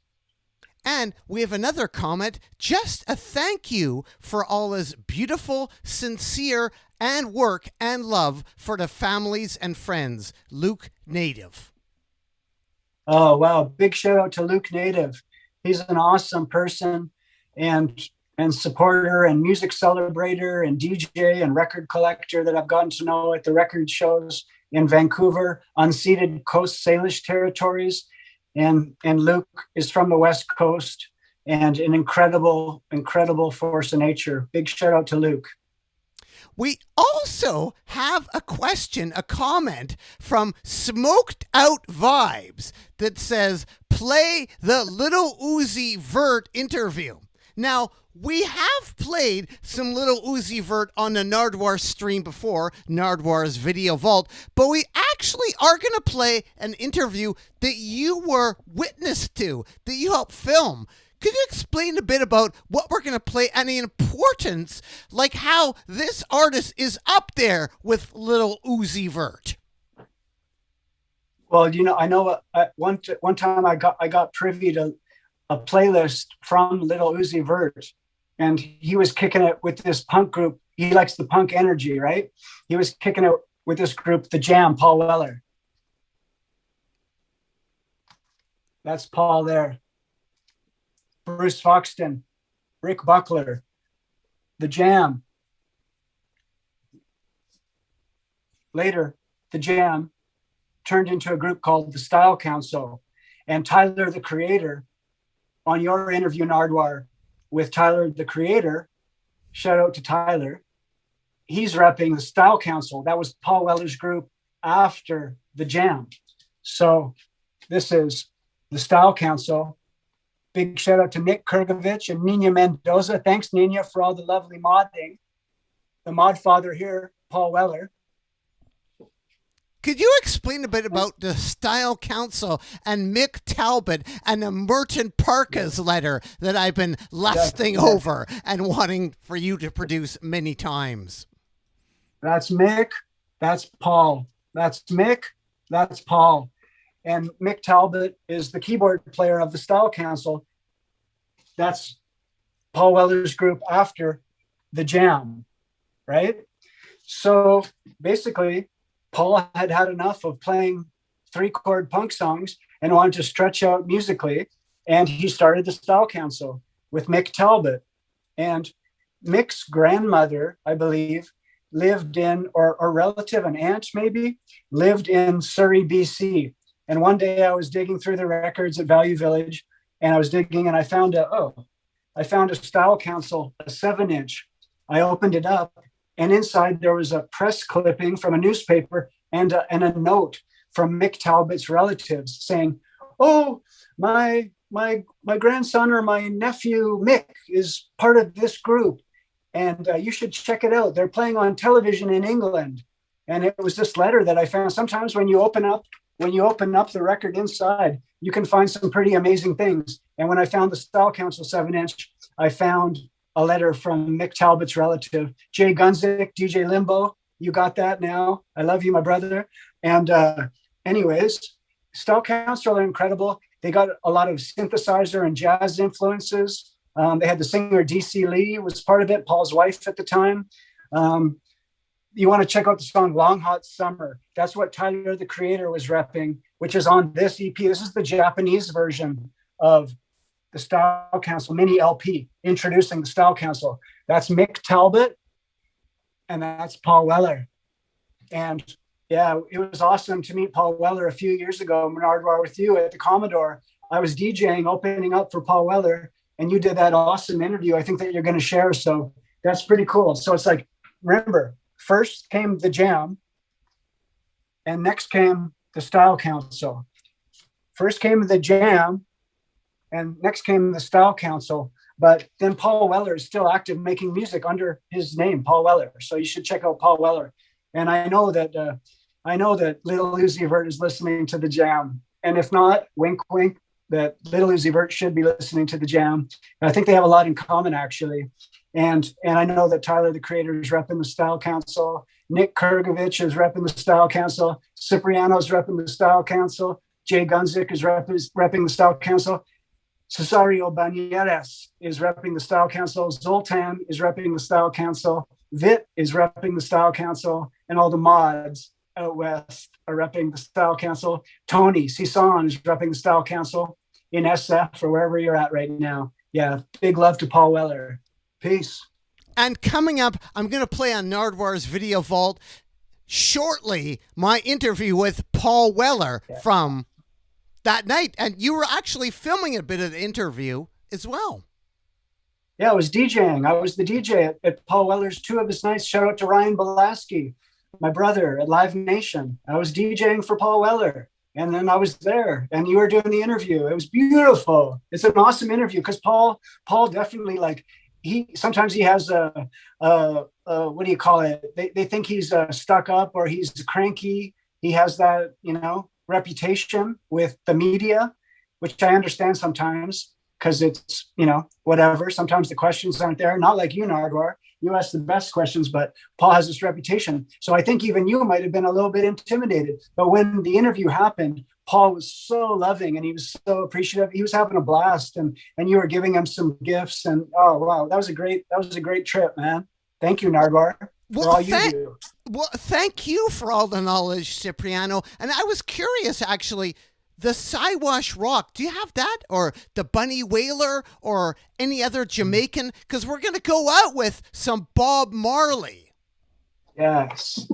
And we have another comment, just a thank you for all his beautiful, sincere, and work and love for the families and friends. Luke Native. Oh, wow. Big shout out to Luke Native. He's an awesome person and supporter and music celebrator and DJ and record collector that I've gotten to know at the record shows in Vancouver, unceded Coast Salish territories. And Luke is from the West Coast and an incredible, incredible force of nature. Big shout out to Luke. We also have a question, a comment from Smoked Out Vibes that says, play the Little Uzi Vert interview. Now, we have played some Little Uzi Vert on the Nardwuar stream before, Nardwuar's Video Vault, but we actually are going to play an interview that you were witness to, that you helped film. Could you explain a bit about what we're going to play and the importance, like how this artist is up there with Little Uzi Vert? Well, I know one time I got privy to a playlist from Little Uzi Vert, and he was kicking it with this punk group. He likes the punk energy, right? He was kicking it with this group, The Jam, Paul Weller. That's Paul there. Bruce Foxton, Rick Buckler, The Jam. Later, The Jam turned into a group called the Style Council, and Tyler, the Creator, on your interview, Nardwuar, with Tyler, the Creator, shout out to Tyler, he's repping the Style Council. That was Paul Weller's group after The Jam. So this is the Style Council. Big shout out to Nick Kurgovich and Nina Mendoza. Thanks, Nina, for all the lovely modding. The mod father here, Paul Weller. Could you explain a bit about the Style Council and Mick Talbot and the Merton Parkas letter that I've been lusting over and wanting for you to produce many times? That's Mick. That's Paul. That's Mick. That's Paul. And Mick Talbot is the keyboard player of the Style Council. that's Paul Weller's group after the Jam, right? So basically, Paul had had enough of playing 3-chord punk songs and wanted to stretch out musically. And he started the Style Council with Mick Talbot. And Mick's grandmother, I believe, lived in, or a relative, an aunt maybe, lived in Surrey, BC. And one day I was digging through the records at Value Village, and I was digging and I found a Style Council, a 7-inch. I opened it up, and inside there was a press clipping from a newspaper and a note from Mick Talbot's relatives saying, "Oh, my grandson or my nephew Mick is part of this group, and you should check it out. They're playing on television in England." And it was this letter that I found. Sometimes when you open up the record inside, you can find some pretty amazing things. And when I found the Style Council 7-inch, I found a letter from Mick Talbot's relative, Jay Gunzik, DJ Limbo. You got that now. I love you, my brother. And anyways, Style Council are incredible. They got a lot of synthesizer and jazz influences. They had the singer DC Lee was part of it, Paul's wife at the time. You want to check out the song Long Hot Summer. That's what Tyler, the Creator, was repping, which is on this EP. This is the Japanese version of the Style Council mini LP, introducing the Style Council. That's Mick Talbot, and that's Paul Weller. And yeah, it was awesome to meet Paul Weller a few years ago, Nardwuar, with you at the Commodore. I was DJing, opening up for Paul Weller, and you did that awesome interview, I think, that you're going to share. So that's pretty cool. So it's like, remember, first came the Jam, and next came the Style Council. First came the Jam, and next came the Style Council. But then Paul Weller is still active, making music under his name, Paul Weller. So you should check out Paul Weller. And I know that Little Uzi Vert is listening to the Jam. And if not, wink, wink, that Little Uzi Vert should be listening to the Jam. And I think they have a lot in common, actually. And I know that Tyler, the Creator, is repping the Style Council. Nick Kurgovich is repping the Style Council. Cipriano is repping the Style Council. Jay Gunzik is repping the Style Council. Cesario Banyeres is repping the Style Council. Zoltan is repping the Style Council. Vit is repping the Style Council. And all the mods out west are repping the Style Council. Tony Cison is repping the Style Council in SF or wherever you're at right now. Yeah, big love to Paul Weller. Peace. And coming up, I'm going to play on Nardwuar's Video Vault shortly my interview with Paul Weller from that night. And you were actually filming a bit of the interview as well. Yeah, I was DJing. I was the DJ at Paul Weller's 2 of his nights. Shout out to Ryan Belaski, my brother at Live Nation. I was DJing for Paul Weller. And then I was there and you were doing the interview. It was beautiful. It's an awesome interview because Paul definitely, like, sometimes he has what do you call it? They think he's stuck up or he's cranky. He has that, reputation with the media, which I understand sometimes because it's, whatever. Sometimes the questions aren't there. Not like you, Nardwuar. You ask the best questions, but Paul has this reputation. So I think even you might have been a little bit intimidated. But when the interview happened, Paul was so loving and he was so appreciative. He was having a blast and you were giving him some gifts. And oh, wow, that was a great trip, man. Thank you, Nardwuar, for all you do. Well, thank you for all the knowledge, Cipriano. And I was curious, actually, the Siwash Rock, do you have that? Or the Bunny Wailer or any other Jamaican? Because we're going to go out with some Bob Marley. Yes.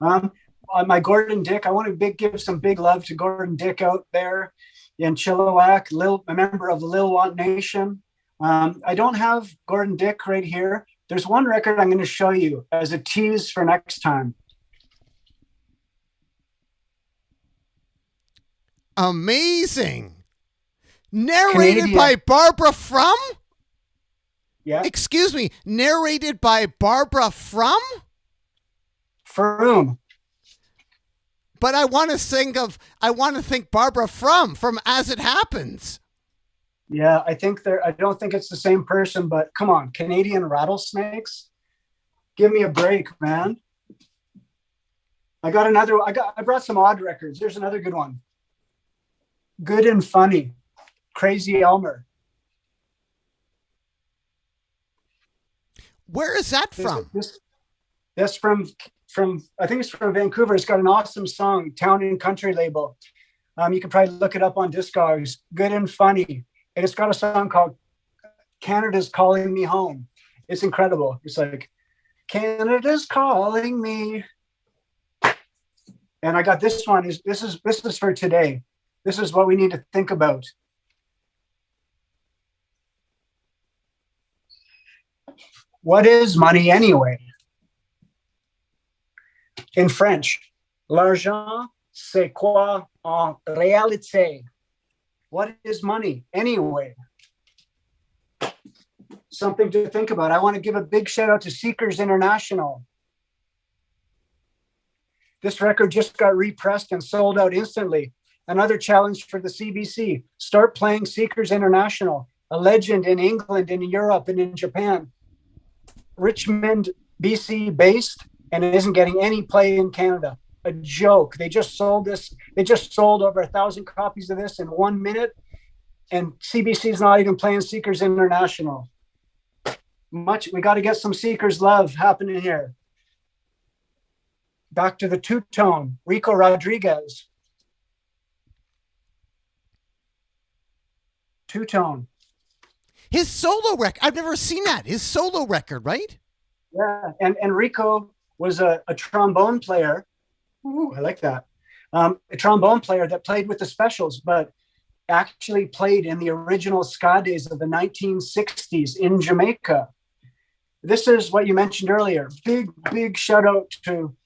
My Gordon Dick, I want to give some big love to Gordon Dick out there in Chilliwack, a member of the Lil Want Nation. I don't have Gordon Dick right here. There's one record I'm going to show you as a tease for next time. Amazing. Narrated by Barbara From? Yeah. Excuse me, narrated by Barbara From? From. But I want to think Barbara from As It Happens. Yeah, I don't think it's the same person, but come on, Canadian Rattlesnakes. Give me a break, man. I brought some odd records. There's another good one. Good and Funny. Crazy Elmer. Where is that from? That's from I think it's from Vancouver. It's got an awesome song, Town and Country label. You can probably look it up on Discogs. Good and funny. And it's got a song called Canada's Calling Me Home. It's incredible. It's like, Canada's calling me. And I got this one. This is for today. This is what we need to think about. What is money anyway? In French, l'argent, c'est quoi en réalité? What is money anyway? Something to think about. I want to give a big shout out to Seekers International. This record just got repressed and sold out instantly. Another challenge for the CBC. Start playing Seekers International, a legend in England, in Europe, and in Japan. Richmond, BC based, and it isn't getting any play in Canada. A joke. They just sold this. They just sold over 1,000 copies of this in 1 minute, and CBC is not even playing Seekers International. We got to get some Seekers love happening here. Back to the two-tone, Rico Rodriguez. Two-tone. His solo record. I've never seen that. His solo record, right? Yeah, and Rico was a trombone player. Ooh, I like that. A trombone player that played with the Specials, but actually played in the original ska days of the 1960s in Jamaica. This is what you mentioned earlier. Big shout out to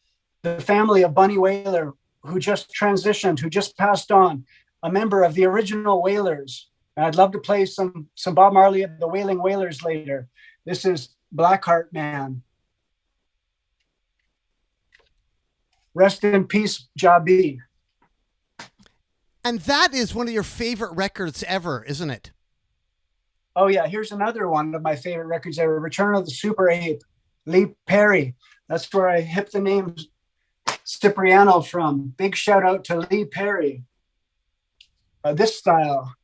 the family of Bunny Wailer, who just transitioned, who just passed on, a member of the original Wailers. And I'd love to play some Bob Marley at the Wailing Wailers later. This is Blackheart Man. Rest in peace, Jabi. And that is one of your favorite records ever, isn't it? Oh, yeah. Here's another one of my favorite records ever. Return of the Super Ape, Lee Perry. That's where I hip the name Cipriano from. Big shout out to Lee Perry. This style,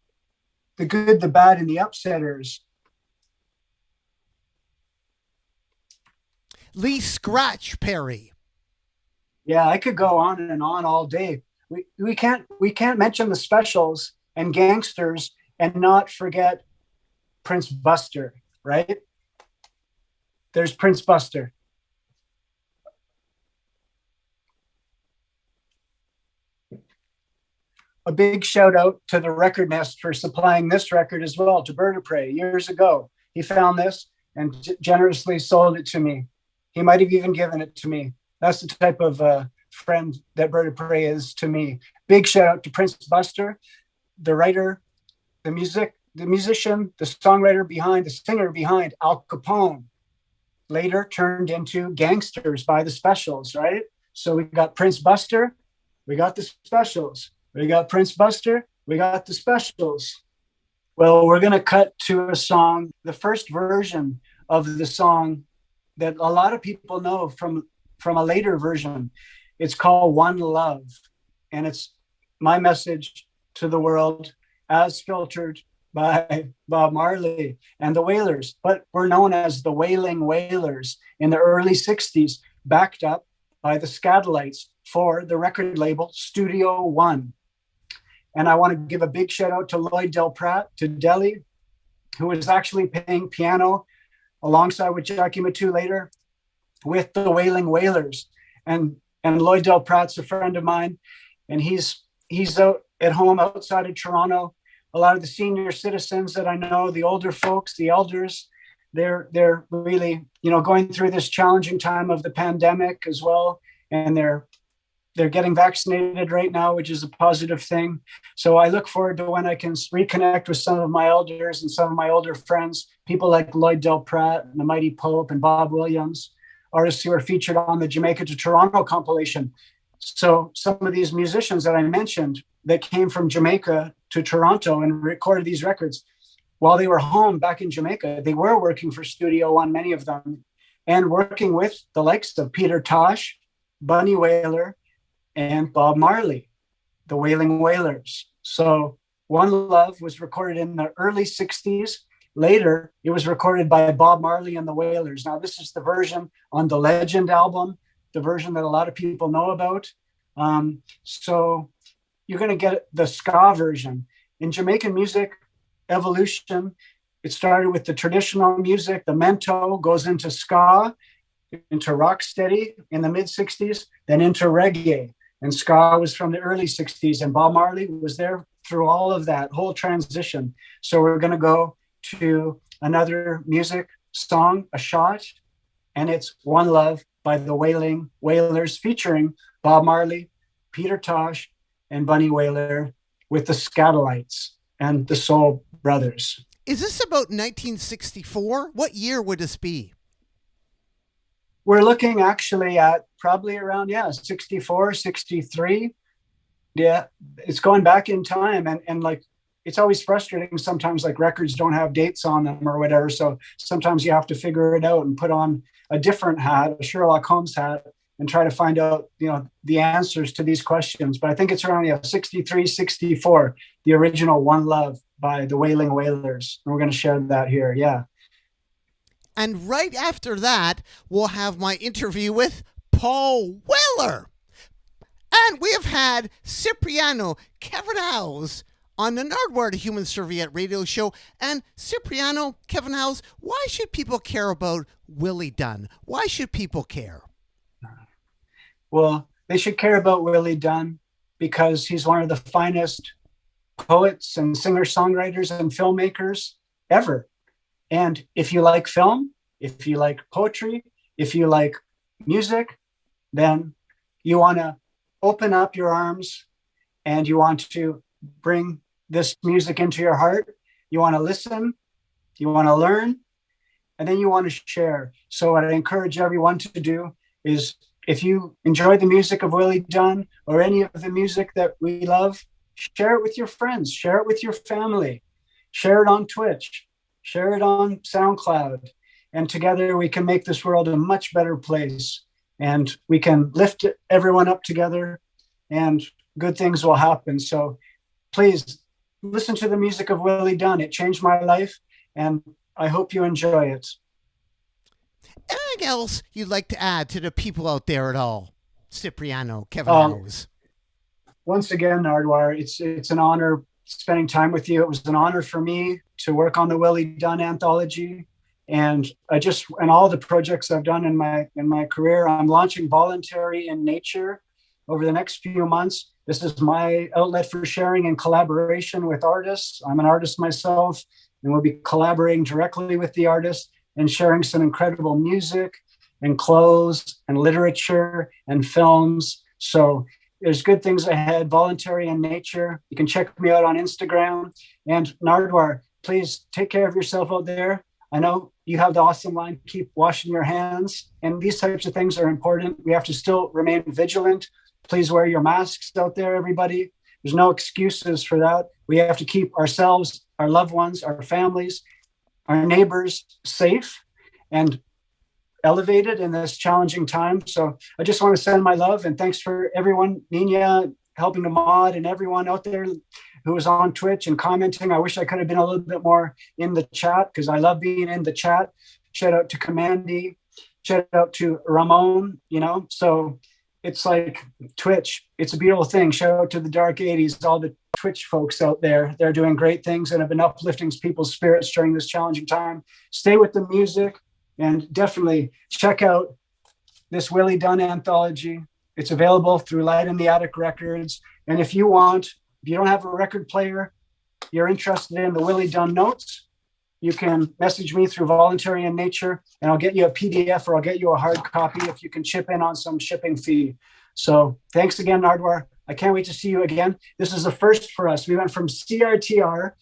the good, the bad, and the upsetters. Lee Scratch Perry. Yeah, I could go on and on all day. We can't mention the Specials and Gangsters and not forget Prince Buster, right? There's Prince Buster. A big shout out to the Record Nest for supplying this record as well, to Bird of Prey years ago. He found this and generously sold it to me. He might have even given it to me. That's the type of friend that Bird of Prey is to me. Big shout out to Prince Buster, the writer, the musician, the songwriter behind, the singer behind Al Capone, later turned into Gangsters by the Specials, right? So we got Prince Buster, we got the Specials. We got Prince Buster, we got the Specials. Well, we're going to cut to a song, the first version of the song that a lot of people know from a later version. It's called One Love, and it's my message to the world as filtered by Bob Marley and the Wailers, but we're known as the Wailing Wailers in the early 60s, backed up by the Scatolites for the record label Studio One. And I want to give a big shout out to Lloyd Del Pratt, to Deli, who was actually playing piano alongside with Jackie Matu later with the Wailing Wailers. And Lloyd Del Pratt's a friend of mine, and he's out at home outside of Toronto. A lot of the senior citizens that I know, the older folks, the elders, they're really, going through this challenging time of the pandemic as well. And they're getting vaccinated right now, which is a positive thing. So I look forward to when I can reconnect with some of my elders and some of my older friends, people like Lloyd Del Pratt and the Mighty Pope and Bob Williams, artists who are featured on the Jamaica to Toronto compilation. So some of these musicians that I mentioned that came from Jamaica to Toronto and recorded these records, while they were home back in Jamaica, they were working for Studio One, many of them, and working with the likes of Peter Tosh, Bunny Wailer, and Bob Marley, the Wailing Wailers. So One Love was recorded in the early 60s later, it was recorded by Bob Marley and the Wailers. Now, this is the version on the Legend album, the version that a lot of people know about. So you're going to get the ska version. In Jamaican music evolution, it started with the traditional music. The mento goes into ska, into rocksteady in the mid-60s, then into reggae. And ska was from the early 60s, and Bob Marley was there through all of that whole transition. So we're going to go to another music song, A Shot, and it's One Love by the Wailing Wailers, featuring Bob Marley, Peter Tosh, and Bunny Wailer with the Scatolites and the Soul Brothers. Is this about 1964? What year would this be? We're looking actually at probably around, 64, 63. Yeah, it's going back in time. And like, it's always frustrating sometimes, like records don't have dates on them or whatever. So sometimes you have to figure it out and put on a different hat, a Sherlock Holmes hat, and try to find out, the answers to these questions. But I think it's around 63, 64, the original One Love by the Wailing Wailers. And we're going to share that here. Yeah. And right after that, we'll have my interview with Paul Weller. And we have had Cipriano Kevin Howes on the Nardwuar, the Human Serviette radio show. And Cipriano, Kevin Howes, why should people care about Willie Dunn? Why should people care? Well, they should care about Willie Dunn because he's one of the finest poets and singer-songwriters and filmmakers ever. And if you like film, if you like poetry, if you like music, then you want to open up your arms and you want to bring this music into your heart. You want to listen, you want to learn, and then you want to share. So what I encourage everyone to do is, if you enjoy the music of Willie Dunn or any of the music that we love, share it with your friends, share it with your family, share it on Twitch, share it on SoundCloud. And together we can make this world a much better place. And we can lift everyone up together and good things will happen. So please listen to the music of Willie Dunn. It changed my life and I hope you enjoy it. Anything else you'd like to add to the people out there at all? Cipriano, Kevin Howes. Once again, Nardwuar, it's an honor spending time with you. It was an honor for me to work on the Willie Dunn anthology. And all the projects I've done in my career, I'm launching Voluntary in Nature over the next few months. This is my outlet for sharing and collaboration with artists. I'm an artist myself, and we'll be collaborating directly with the artists and sharing some incredible music and clothes and literature and films. So there's good things ahead. Voluntary in Nature. You can check me out on Instagram. And Nardwuar, please take care of yourself out there. I know you have the awesome line, keep washing your hands. And these types of things are important. We have to still remain vigilant. Please wear your masks out there, everybody. There's no excuses for that. We have to keep ourselves, our loved ones, our families, our neighbors safe and elevated in this challenging time. So I just want to send my love and thanks for everyone, Nina, helping to mod, and everyone out there who was on Twitch and commenting. I wish I could have been a little bit more in the chat because I love being in the chat. Shout out to Commandy, shout out to Ramon, so it's like Twitch. It's a beautiful thing. Shout out to the Dark 80s, all the Twitch folks out there. They're doing great things and have been uplifting people's spirits during this challenging time. Stay with the music and definitely check out this Willie Dunn anthology. It's available through Light in the Attic Records. And if you don't have a record player, you're interested in the Willie Dunn notes, you can message me through Voluntary in Nature and I'll get you a PDF or I'll get you a hard copy if you can chip in on some shipping fee. So thanks again, Nardwuar. I can't wait to see you again. This is the first for us. We went from CITR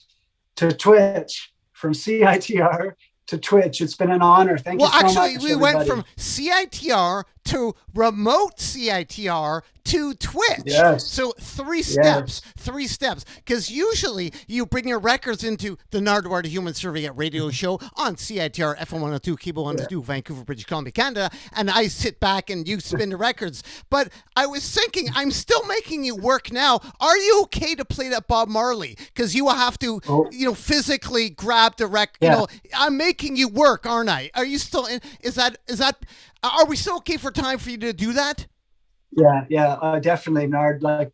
to Twitch, from CITR to Twitch. It's been an honor. Thank you so much. Well, actually, we everybody. went from CITR to remote CITR to Twitch. Yes. So 3 steps. Yes. 3 steps, because usually you bring your records into the Nardwuar to Human Survey at radio show on CITR FM 102, Kibo 102, Vancouver, British Columbia, Canada, and I sit back and you spin the records. But I was thinking, I'm still making you work now. Are you okay to play that Bob Marley? Because you will have to, physically grab the record. Yeah. I'm making you work, aren't I? Are you still in? Is that? Are we still okay for time for you to do that? Yeah, definitely, Nard. Like,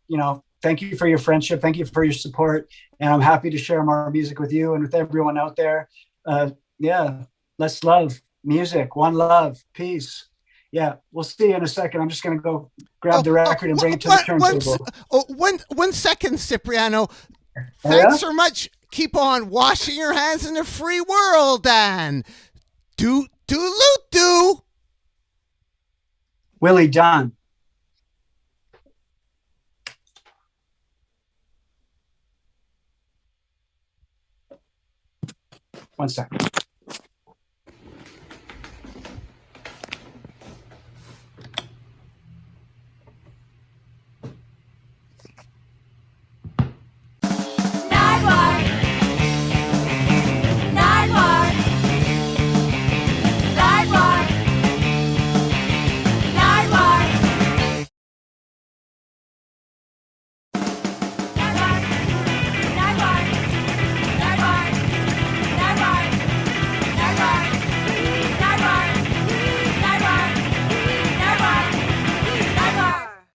thank you for your friendship. Thank you for your support. And I'm happy to share more music with you and with everyone out there. Let's love music. One love. Peace. Yeah, we'll see you in a second. I'm just going to go grab the record and bring it to the turntable. 1 second, Cipriano. Thanks so much. Keep on washing your hands in the free world, Dan. Doot, doot, doo. Willie Dunn. One second.